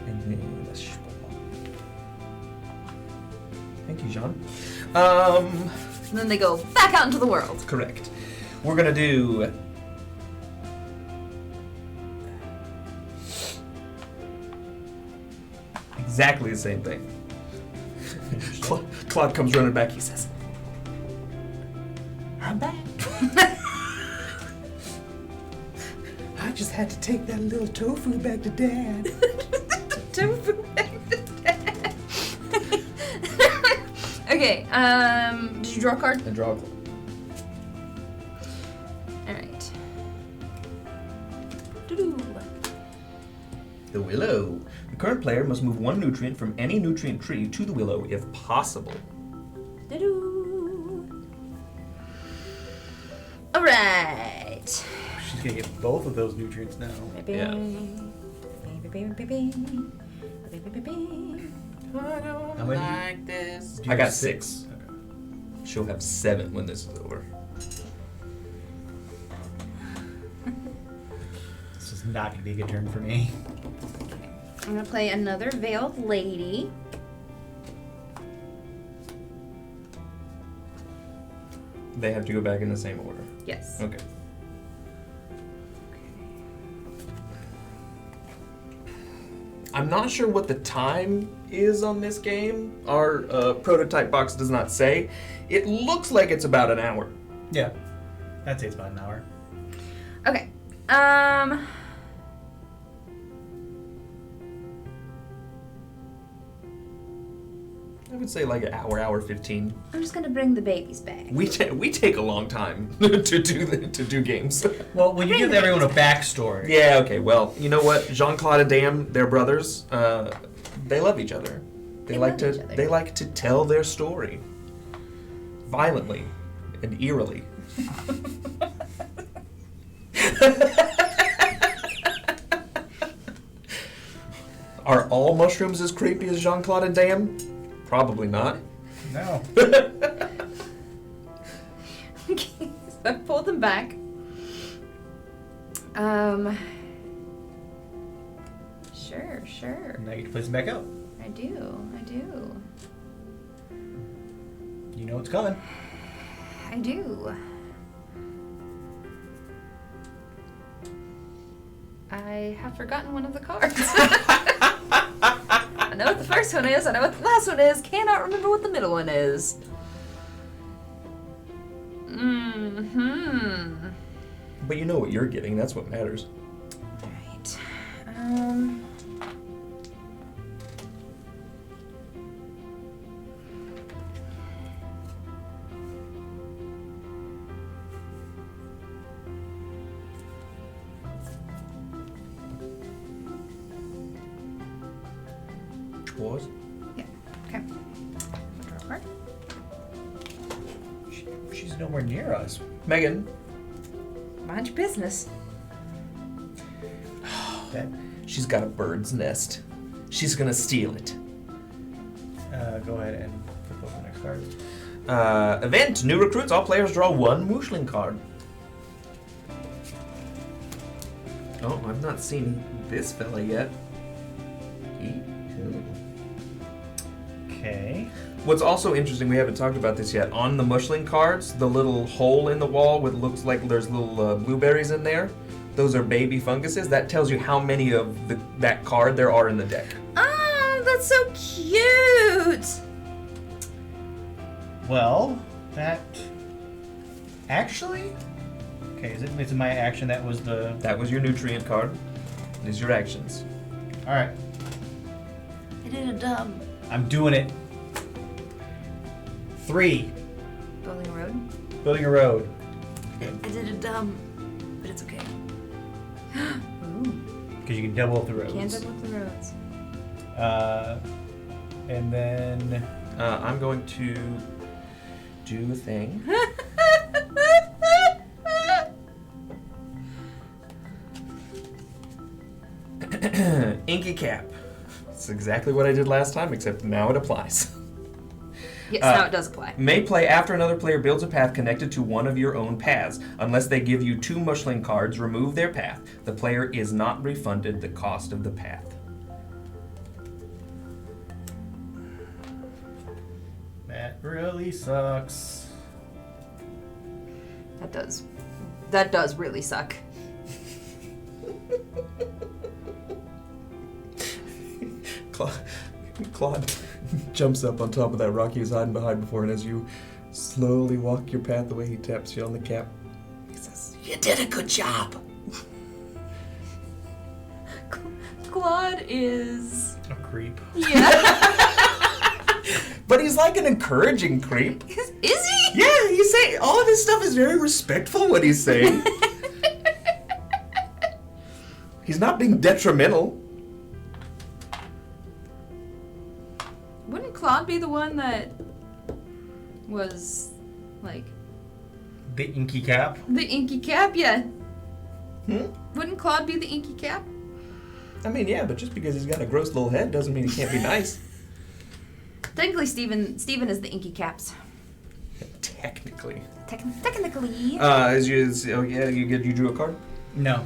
And then the spore. Thank you, Jean. And then they go back out into the world. Correct. We're gonna do exactly the same thing. Claude comes running back. He says, "I'm back. I just had to take that little tofu back to Dad." Tofu back to Dad. Okay, did you draw a card? And draw a card. Alright. Doo-doo. The willow. The current player must move 1 nutrient from any nutrient tree to the willow if possible. Doo-doo. Alright. She's gonna get both of those nutrients now. Yeah. How many? Like this. Do you I got have 6. Okay. She'll have 7 when this is over. This is not gonna be a good turn for me. I'm gonna play another Veiled Lady. They have to go back in the same order. Yes. Okay. I'm not sure what the time is on this game. Our prototype box does not say. It looks like it's about an hour. Yeah. I'd say it's about an hour. Okay. I would say like an hour 15. I'm just gonna bring the babies back. We take a long time to do games. Well, when you give everyone a backstory. Yeah, okay, well, you know what? Jean-Claude and Dam, they're brothers. They love each other. They like to tell their story. Violently and eerily. Are all mushrooms as creepy as Jean-Claude and Dam? Probably not. No. Okay, so I pulled them back. Sure. Now you get to place them back out. I do. You know what's coming. I do. I have forgotten one of the cards. I know what the first one is, I know what the last one is, cannot remember what the middle one is. But you know what you're getting, that's what matters. Alright. spores. Yeah. Okay. Draw a card. She's nowhere near us. Megan. Mind your business. That, She's got a bird's nest. She's gonna steal it. go ahead and flip over the next card. Event. New recruits. All players draw one Mushling card. Oh, I've not seen this fella yet. Okay. What's also interesting, we haven't talked about this yet. On the Mushling cards, the little hole in the wall with looks like there's little blueberries in there. Those are baby funguses. That tells you how many of that card there are in the deck. Oh, that's so cute. Well, that actually. Okay, is it my action? That was the. That was your nutrient card. These are your actions. All right, I did a dumb. I'm doing it. 3. Building a road. Building a road. I did a dumb, but it's okay. Ooh. Because you can double up the roads. Can't double up the roads. And then. I'm going to do a thing. Inky cap. It's exactly what I did last time, except now it applies. Yes, now it does apply. May play after another player builds a path connected to one of your own paths. Unless they give you 2 Mushling cards, remove their path. The player is not refunded the cost of the path. That really sucks. That does really suck. Claude jumps up on top of that rock he was hiding behind before, and as you slowly walk your path away, he taps you on the cap. He says, "You did a good job." Claude is... A creep. Yeah. But he's like an encouraging creep. Is he? Yeah, he's saying all of his stuff is very respectful. What he's saying. He's not being detrimental. Wouldn't Claude be the one that was, like... The inky cap. The inky cap? Yeah. Hmm? Wouldn't Claude be the inky cap? I mean, yeah, but just because he's got a gross little head doesn't mean he can't be nice. Technically, Steven is the inky caps. Technically. Technically. You drew a card? No.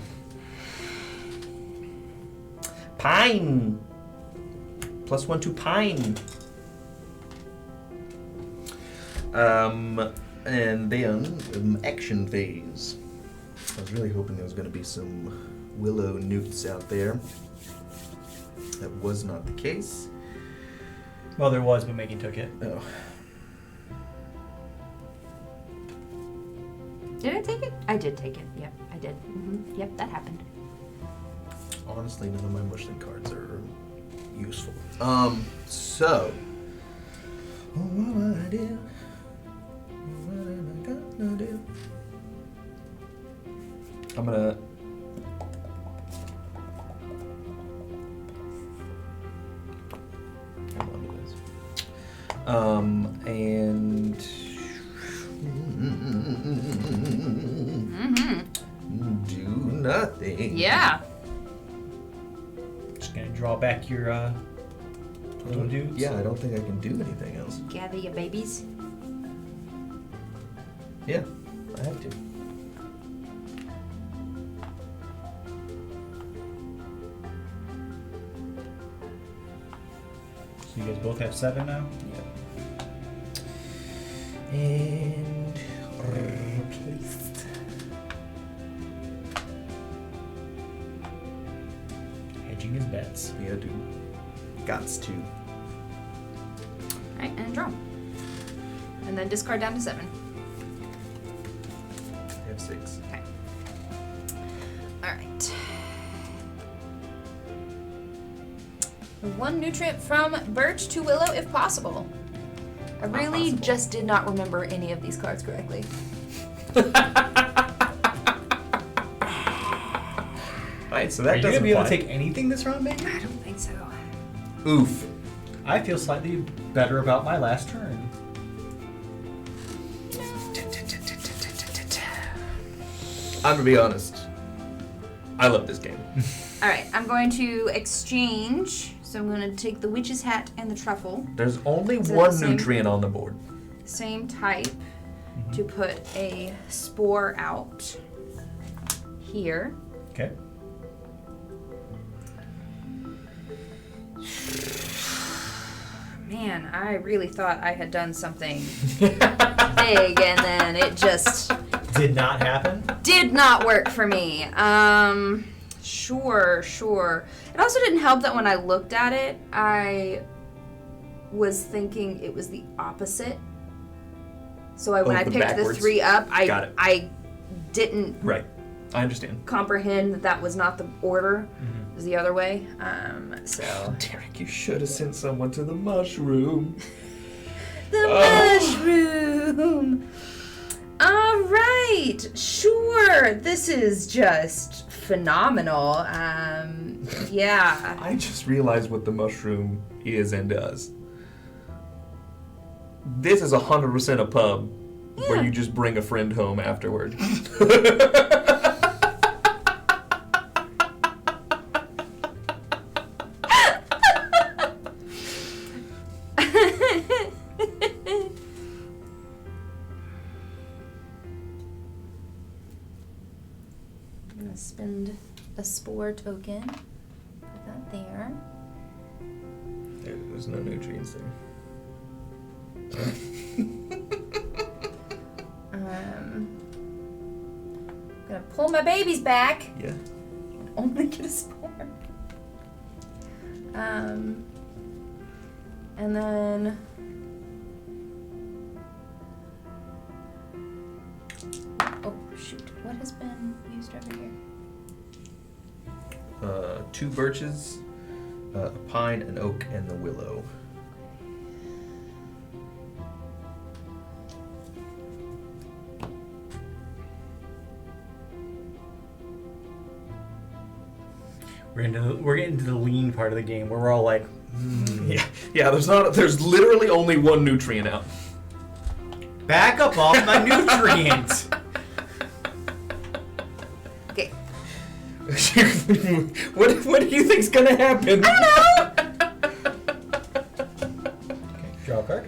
Pine. +1 to pine. And then action phase. I was really hoping there was going to be some willow newts out there. That was not the case. Well, there was, but Megan took it. Oh. Did I take it? I did take it. Yep, I did. Mm-hmm. Yep, that happened. Honestly, none of my Mushling cards are useful. So. What will I do? What am I gonna do? I'm gonna. And. Mm-hmm. Do nothing. Yeah. Just gonna draw back your little dudes. Yeah, I don't think I can do anything else. Gather your babies. Yeah, I have to. So you guys both have 7 now? Yeah. And replaced. Hedging his bets. Yeah, dude. Gots to. Alright, and draw. And then discard down to 7. I have 6. Okay. Alright. 1 nutrient from birch to willow if possible. I really possible. just did not remember any of these cards correctly. Right, so Are that you doesn't gonna be able to apply. take anything this round, Megan? I don't think so. Oof. I feel slightly better about my last turn. I'm gonna be honest. I love this game. All right, I'm going to exchange. So I'm going to take the witch's hat and the truffle. There's only Is it one the same? nutrient on the board. Same type to put a spore out here. Okay. Man, I really thought I had done something big, and then it just Did not happen. did not work for me. Sure. It also didn't help that when I looked at it, I was thinking it was the opposite. So when I the picked backwards. the 3 up, Got it. I didn't Right. I understand. comprehend that was not the order. It was the other way. So Derek, you should have sent someone to the mushroom. the mushroom. All right, sure. This is just phenomenal. Yeah. I just realized what the mushroom is and does. This is 100% a pub where Yeah. you just bring a friend home afterward. I'm gonna spend a spore token. Put that there. There's no nutrients there. Gonna pull my babies back. Yeah. Only get a spore. And then oh shoot, what has been used over here? 2 birches, a pine, an oak, and the willow. We're getting to the lean part of the game where we're all like, Yeah. There's literally only one nutrient out. back up off my nutrients. Okay. What do you think's gonna happen? I Okay, draw a card.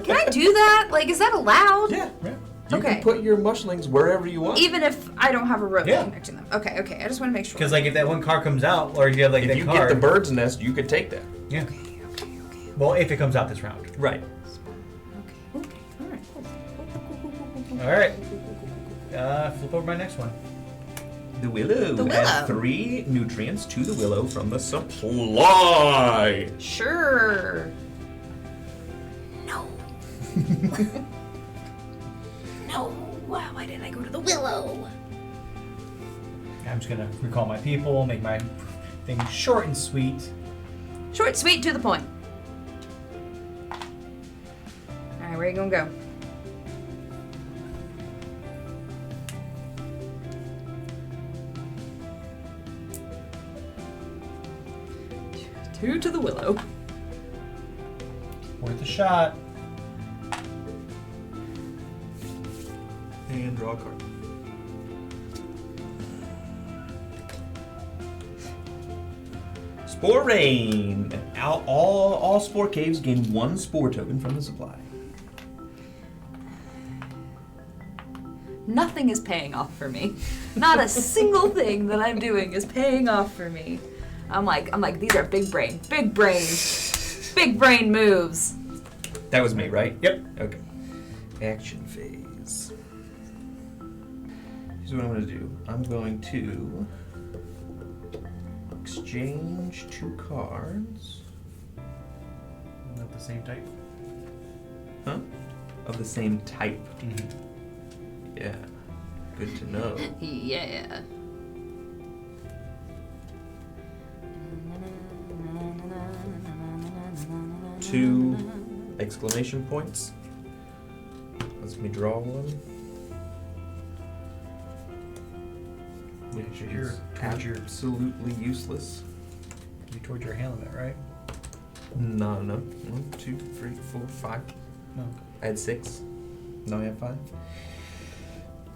Can I do that? Like, is that allowed? Yeah. Yeah. You Okay. can put your mushlings wherever you want. Even if I don't have a rope Yeah. connecting them. Okay. I just want to make sure. Because like if that one card comes out, or if you have like if that you card, get the bird's nest, you could take that. yeah. Okay. Well, if it comes out this round. Right. Okay. All right. Cool. All right. Flip over my next one. The willow. The Add willow. 3 nutrients to the willow from the supply. Sure. No. No. Wow, why didn't I go to the willow? I'm just gonna recall my people, make my thing short and sweet. Short, sweet, to the point. All right, where you gonna go? Two to the willow. Worth a shot. And draw a card. Spore Rain. All spore caves gain 1 spore token from the supply. Nothing is paying off for me. Not a single thing that I'm doing is paying off for me. I'm like, these are big brain moves. That was me, right? Yep. Okay. Action phase. Here's what I'm going to do. I'm going to exchange 2 cards. Not the same type. Huh? Of the same type. Mm-hmm. Yeah. Good to know. Yeah. Two exclamation points. Let me draw one. Which You're is absolutely useless. You towards your hand limit, right? No. 1, 2, 3, 4, 5. No. I had 6. No, I have 5.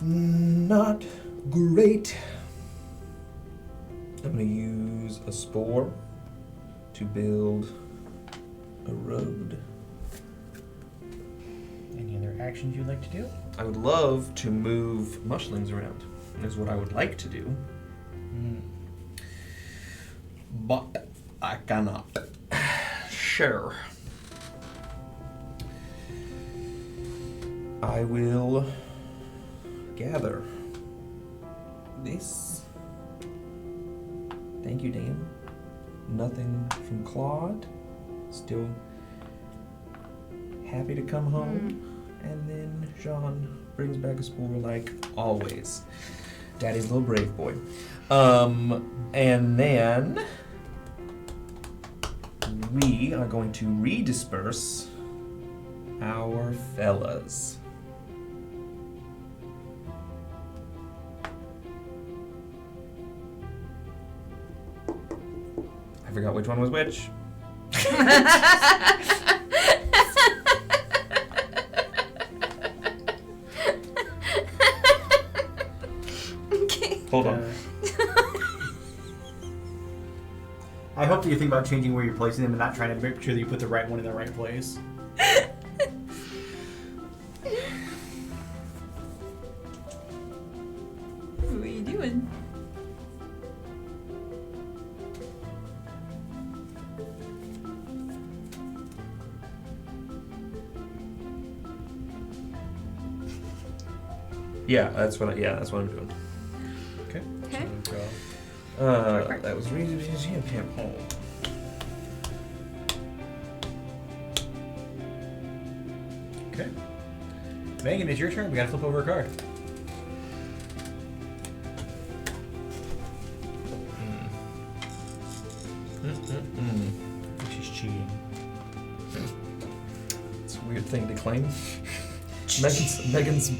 Not great. I'm going to use a spore to build a road. Any other actions you'd like to do? I would love to move mushlings around. Is what I would like to do. But I cannot. Sure. I will gather this. Thank you, Dan. Nothing from Claude. Still happy to come home. And then Jean brings back a spore like always. Daddy's little brave boy. And then we are going to redisperse our fellas. I forgot which one was which. Okay. Hold on. I hope that you think about changing where you're placing them and not trying to make sure that you put the right one in the right place. What are you doing? Yeah, that's what I'm doing. Okay. Okay. That was really Okay. Megan, it's your turn. We gotta flip over a card. She's cheating. It's a weird thing to claim. Megan's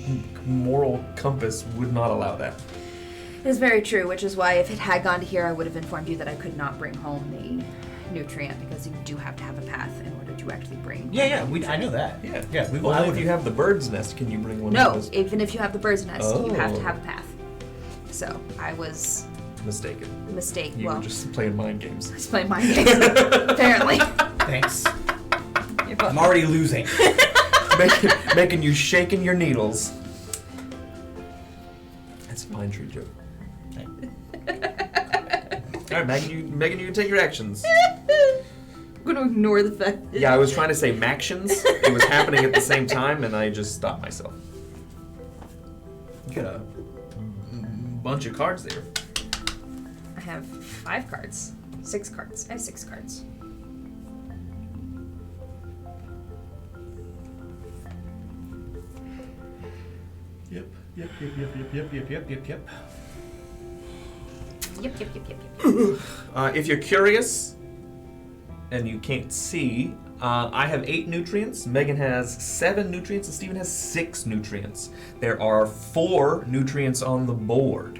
moral compass would not allow that. It is very true, which is why if it had gone to here, I would have informed you that I could not bring home the nutrient because you do have to have a path in order to actually bring. Yeah. I know that. Yeah. We Well, if you have the bird's nest, can you bring one of No, those? even if you have the bird's nest, you have to Oh. have a path. So I was Mistaken. mistaken. You Well, were just playing mind games. I was playing mind games, apparently. Thanks. You're welcome. I'm already losing. making you shaking your needles. That's a pine tree joke. All right, Megan, you can take your actions. I'm going to ignore the fact that... Yeah, I was trying to say mactions. It was happening at the same time, and I just stopped myself. You got a bunch of cards there. I have 5 cards. 6 cards. I have 6 cards. Yep. If you're curious and you can't see, I have 8 nutrients. Megan has 7 nutrients, and Steven has 6 nutrients. There are 4 nutrients on the board.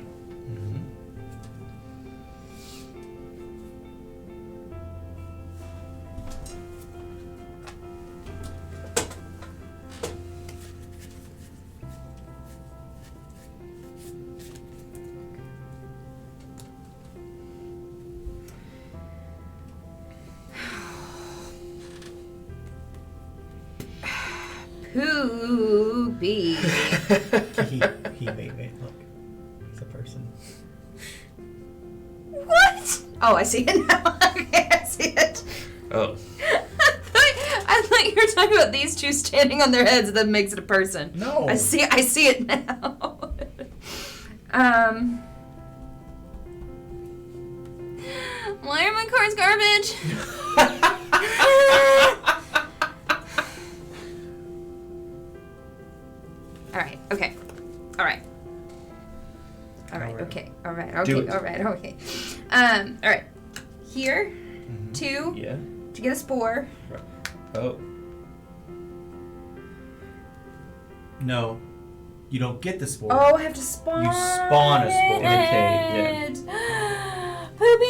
Poopy. Wait, look. He's a person. What? Oh, I see it now. Okay, I see it. Oh. I thought you were talking about these two standing on their heads that makes it a person. No. I see it now. Why are my cards garbage? Alright, okay. Alright. Okay. Do it. Okay. Alright. Here, 2, Yeah. to get a spore. Oh. No. You don't get the spore. Oh, I have to spawn. You spawn a spore. Okay, Poopy!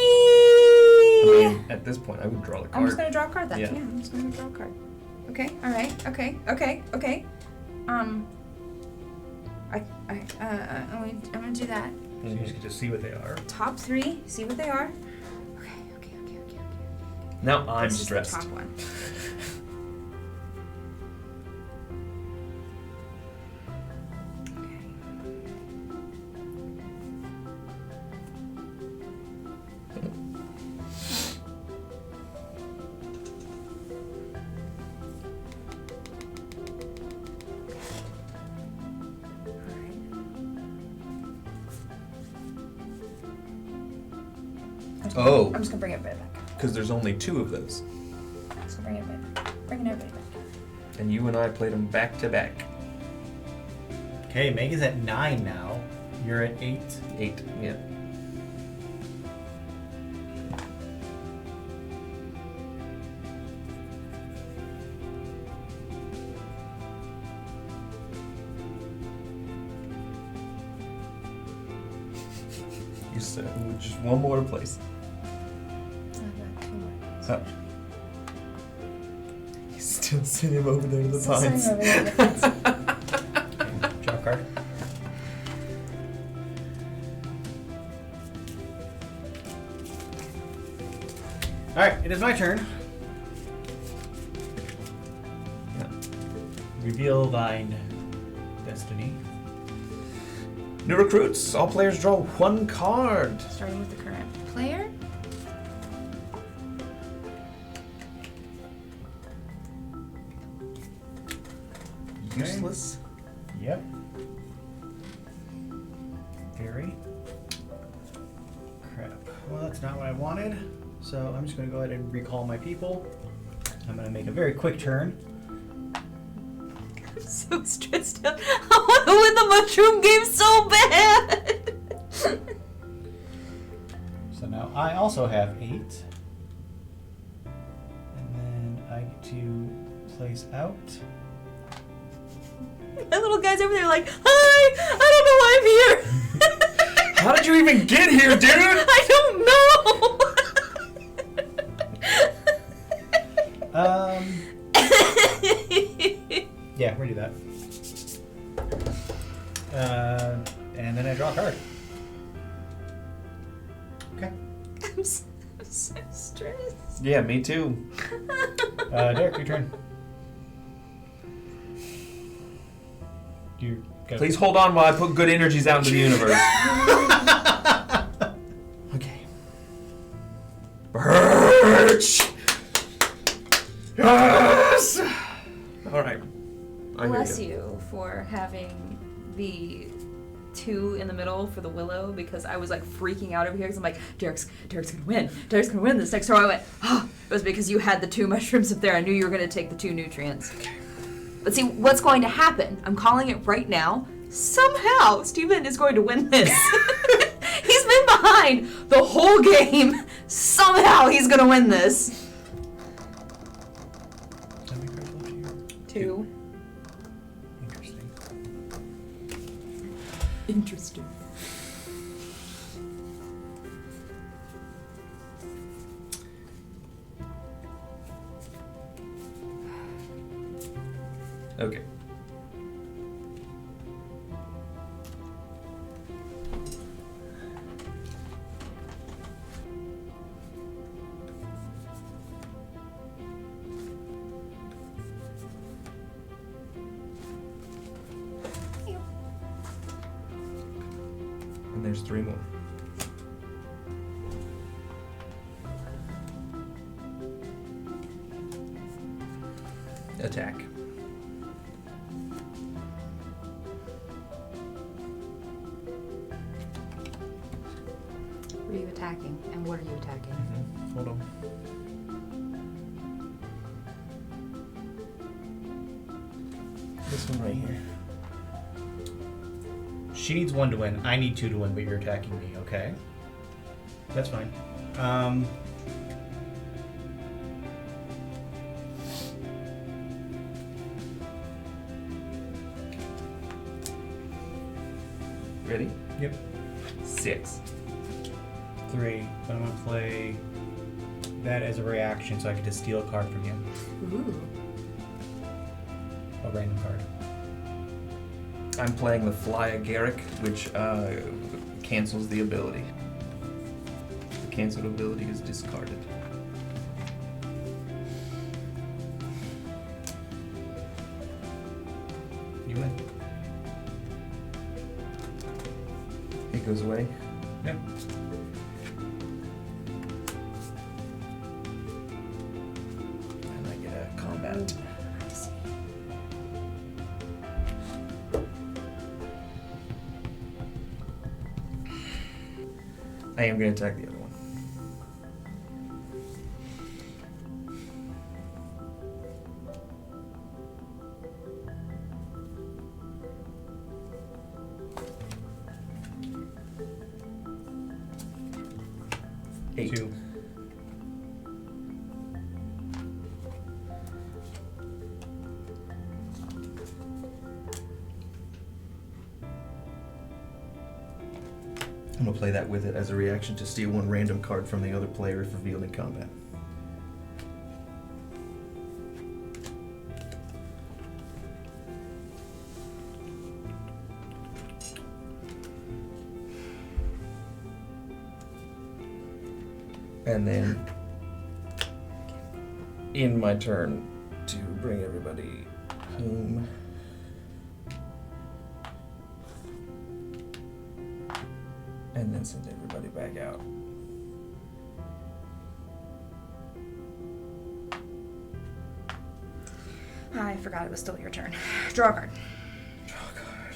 I mean, At this point, I would draw the card. I'm just gonna draw a card then. Yeah. Yeah, I'm just gonna draw a card. Okay. All right. Okay. I'm gonna do that. So you just get to see what they are. Top 3. See what they are. Okay. Now I'm This is stressed. the top one. Oh, I'm just gonna bring everybody back. because there's only 2 of those. Just gonna bring everybody back. Bringing everybody back. And you and I played them back to back. Okay, Megan's at 9 now. You're at 8. 8, yeah. You said just one more place. Oh. He's still sitting over there in the pines. Okay, draw a card. Alright, it is my turn. Yeah. Reveal thine destiny. New recruits. All players draw 1 card. Starting with the current player. Useless. Yep. Very. Crap. Well, that's not what I wanted. So I'm just going to go ahead and recall my people. I'm going to make a very quick turn. I'm so stressed out. I want to win the mushroom game so bad. So now I also have 8. And then I get to place out. My little guy's over there like, hi, I don't know why I'm here. How did you even get here, dude? I don't know. Yeah, we're gonna do that. And then I draw a card. Okay. I'm so stressed. Yeah, me too. Derek, your turn. You go. Please hold on while I put good energies out into the universe. Okay. Birch! Yes! Alright. Bless you for having the 2 in the middle for the willow, because I was like freaking out over here because I'm like, Derek's gonna win. Derek's gonna win this next turn. I went, oh, it was because you had the 2 mushrooms up there. I knew you were gonna take the 2 nutrients. Okay. But see, what's going to happen? I'm calling it right now. Somehow, Steven is going to win this. He's been behind the whole game. Somehow, he's gonna win this. How many cards left here? 2. Interesting. Interesting. Okay. And there's 3 more. Attack. What are you attacking? And what are you attacking? Hold on. This one right here. She needs 1 to win. I need 2 to win, but you're attacking me. Okay. That's fine. Ready? Yep. 6. 3. But I'm gonna play that as a reaction, so I get to steal a card from you. Ooh. A random card. I'm playing the Fly Agaric, which cancels the ability. The canceled ability is discarded. You win. It goes away. Yep. And I get a combat. I am going to attack the other one. Eight. 2. I'm gonna play that with it as a reaction to steal one random card from the other player if revealed in combat. And then, in my turn, to bring everybody home. And then send everybody back out. I forgot it was still your turn. Draw a card. Draw a card.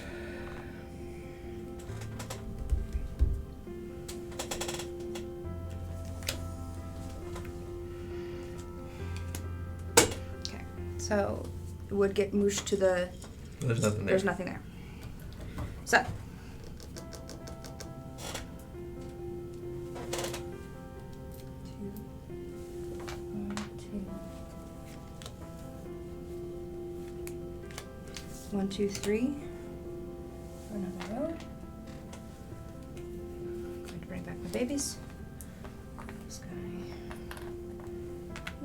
Okay. So it would get mooshed to the... There's nothing there. There's nothing there. So. One, two, three. For another row. Going to bring back my babies. This guy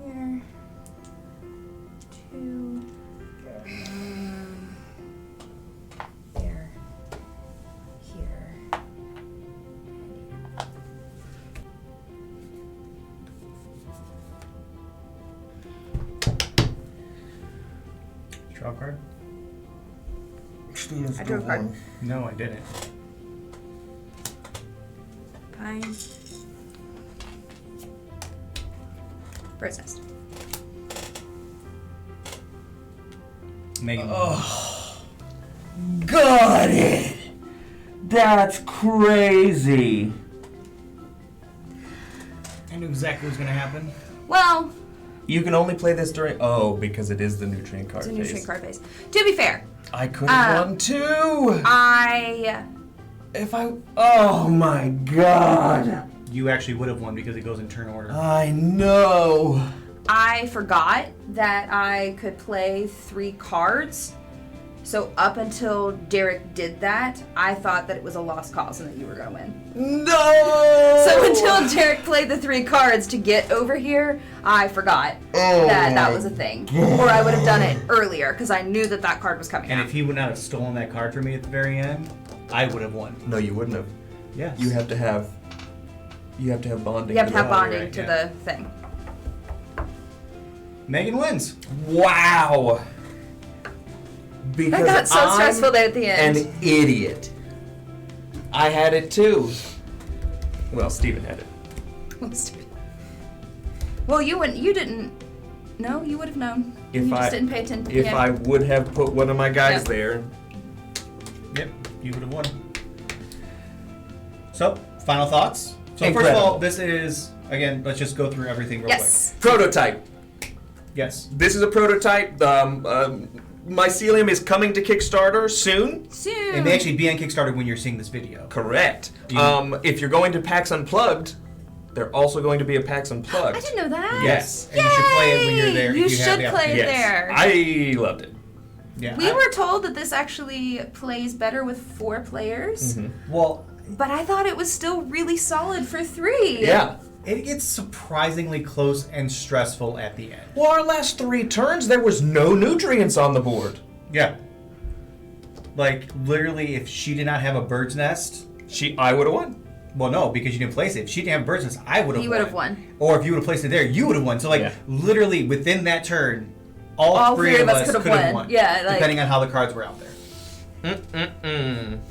here. 2. There. Here. Draw a card? I drew a card. No, I didn't. Pine. Bird's nest. Megan. Oh, got it! That's crazy. I knew exactly what was going to happen. Well, You can only play this during... Oh, because it is the nutrient card it's a phase. nutrient card phase. To be fair, I could have won too! if Oh my god! You actually would have won because it goes in turn order. I know! I forgot that I could play 3 cards. So up until Derek did that, I thought that it was a lost cause and that you were going to win. No! So until Derek played the 3 cards to get over here, I forgot that was a thing. Or I would have done it earlier because I knew that that card was coming And out. if he would not have stolen that card from me at the very end, I would have won. No, you wouldn't have. Yes. You have to have bonding. You have to have bonding right, to yeah. the thing. Megan wins. Wow! Because That got so stressful there at the end. An idiot. I had it too. Well, Steven had it. Well, you didn't. No, you would have known. You just didn't pay attention. If I would have put one of my guys Yep. there. Yep, you would have won. So, final thoughts? So Incredible. first of all, this is, again, let's just go through everything real Yes. Prototype. quick. Yes. This is a prototype. Mycelium is coming to Kickstarter soon. Soon. It may actually be on Kickstarter when you're seeing this video. Correct. Do you- If you're going to PAX Unplugged, they're also going to be a PAX Unplugged. I didn't know that. Yes, and you should play it when you're there. if You have should the play it opportunity. there. I loved it. Yeah. We were told that this actually plays better with 4 players, Well, but I thought it was still really solid for 3. Yeah. it gets surprisingly close and stressful at the end. Well, our last 3 turns, there was no nutrients on the board. Yeah. Like, literally, if she did not have a bird's nest... I would have won. Well, no, because you didn't place it. If she didn't have a bird's nest, I would have won. You would have won. Or if you would have placed it there, you would have won. So, like, literally, within that turn, all three of us could have won. Yeah, like, depending on how the cards were out there. And,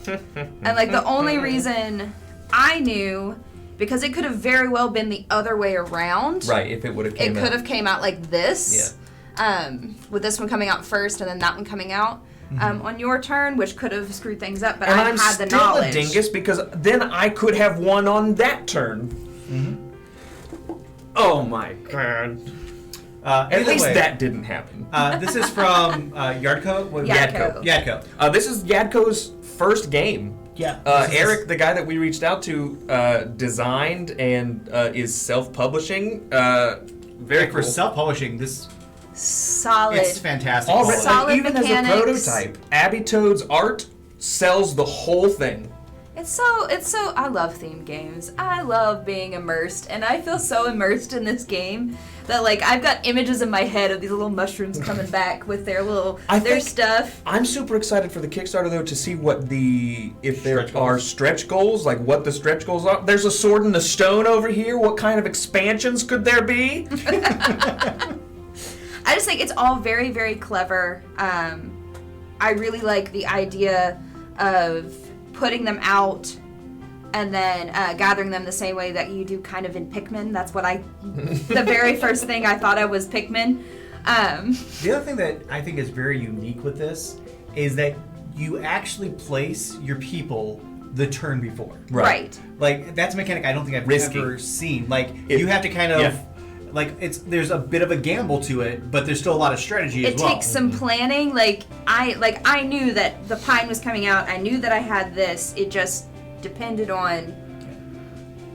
like, the only reason I knew... Because it could have very well been the other way around. Right, if it would have came out. It could have came out like this. Yeah. With this one coming out first and then that one coming out on your turn, which could have screwed things up, but I had the knowledge. I'm still a dingus because then I could have won on that turn. Oh my god. At least that didn't happen. This is from YadCo? YadCo. This is YadCo's first game. Yeah. Eric, the guy that we reached out to, designed and is self-publishing. Very cool. For self-publishing, this... Solid. It's fantastic. Already, solid even mechanics. as a prototype, Abby Toad's art sells the whole thing. It's so, I love themed games. I love being immersed, and I feel so immersed in this game that, like, I've got images in my head of these little mushrooms coming back with their their stuff. I'm super excited for the Kickstarter, though, to see what if there Stretch are goals. stretch goals, like what the stretch goals are. There's a sword and a stone over here. What kind of expansions could there be? I just think it's all very, very clever. I really like the idea of putting them out and then gathering them the same way that you do kind of in Pikmin. That's what the very first thing I thought of was Pikmin. The other thing that I think is very unique with this is that you actually place your people the turn before. Right. Like, that's a mechanic I don't think I've ever seen. Like, you have to kind of... Yeah. Like, there's a bit of a gamble to it, but there's still a lot of strategy as well. It takes some planning. I knew that the pine was coming out. I knew that I had this. It just depended on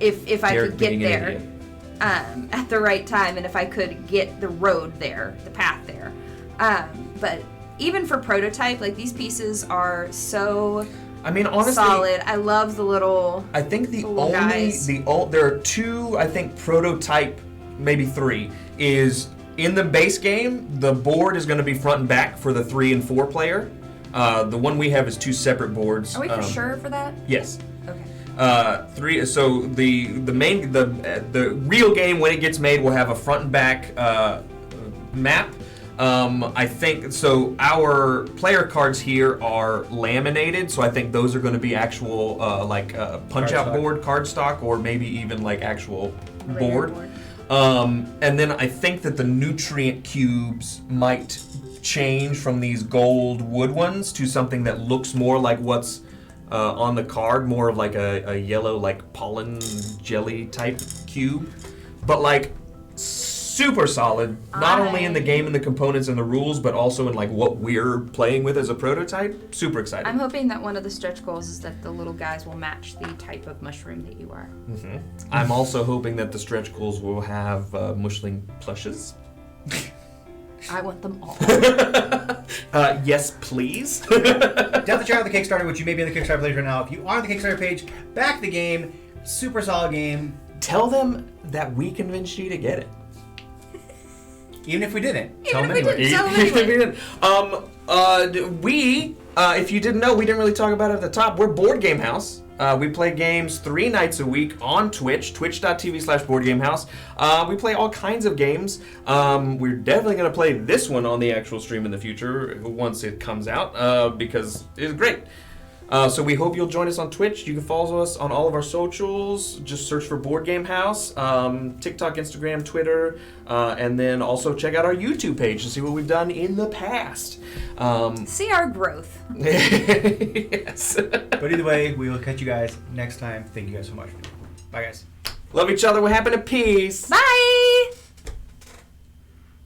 if I could get there at the right time and if I could get the road there, the path there. But even for prototype, like, these pieces are so... I mean, honestly, solid. I love the little. I think there are 2, I think, prototype, maybe 3, is in the base game, the board is going to be front and back for the 3 and 4 player. The one we have is 2 separate boards. Are we for sure for that? Yes. Okay. 3. So the real game, when it gets made, will have a front and back map. I think so. Our player cards here are laminated, so I think those are going to be actual punch-out board cardstock, or maybe even like actual board. And then I think that the nutrient cubes might change from these gold wood ones to something that looks more like what's on the card, more of like a yellow, like pollen jelly type cube, but like super solid, not only in the game and the components and the rules, but also in like what we're playing with as a prototype. Super excited. I'm hoping that one of the stretch goals is that the little guys will match the type of mushroom that you are. I'm also hoping that the stretch goals will have Mushling plushes. I want them all. Yes, please. Definitely check out the Kickstarter, which you may be on the Kickstarter page right now. If you are on the Kickstarter page, back the game. Super solid game. Tell them that we convinced you to get it. Even if we didn't. Tell them anyway. If you didn't know, we didn't really talk about it at the top. We're Board Game House. We play games 3 nights a week on Twitch, twitch.tv/BoardGameHouse. We play all kinds of games. We're definitely going to play this one on the actual stream in the future once it comes out because it's great. So we hope you'll join us on Twitch. You can follow us on all of our socials. Just search for Board Game House, TikTok, Instagram, Twitter, and then also check out our YouTube page to see what we've done in the past. See our growth. Yes. But either way, we will catch you guys next time. Thank you guys so much. Bye, guys. Love each other. What happened to peace? Bye!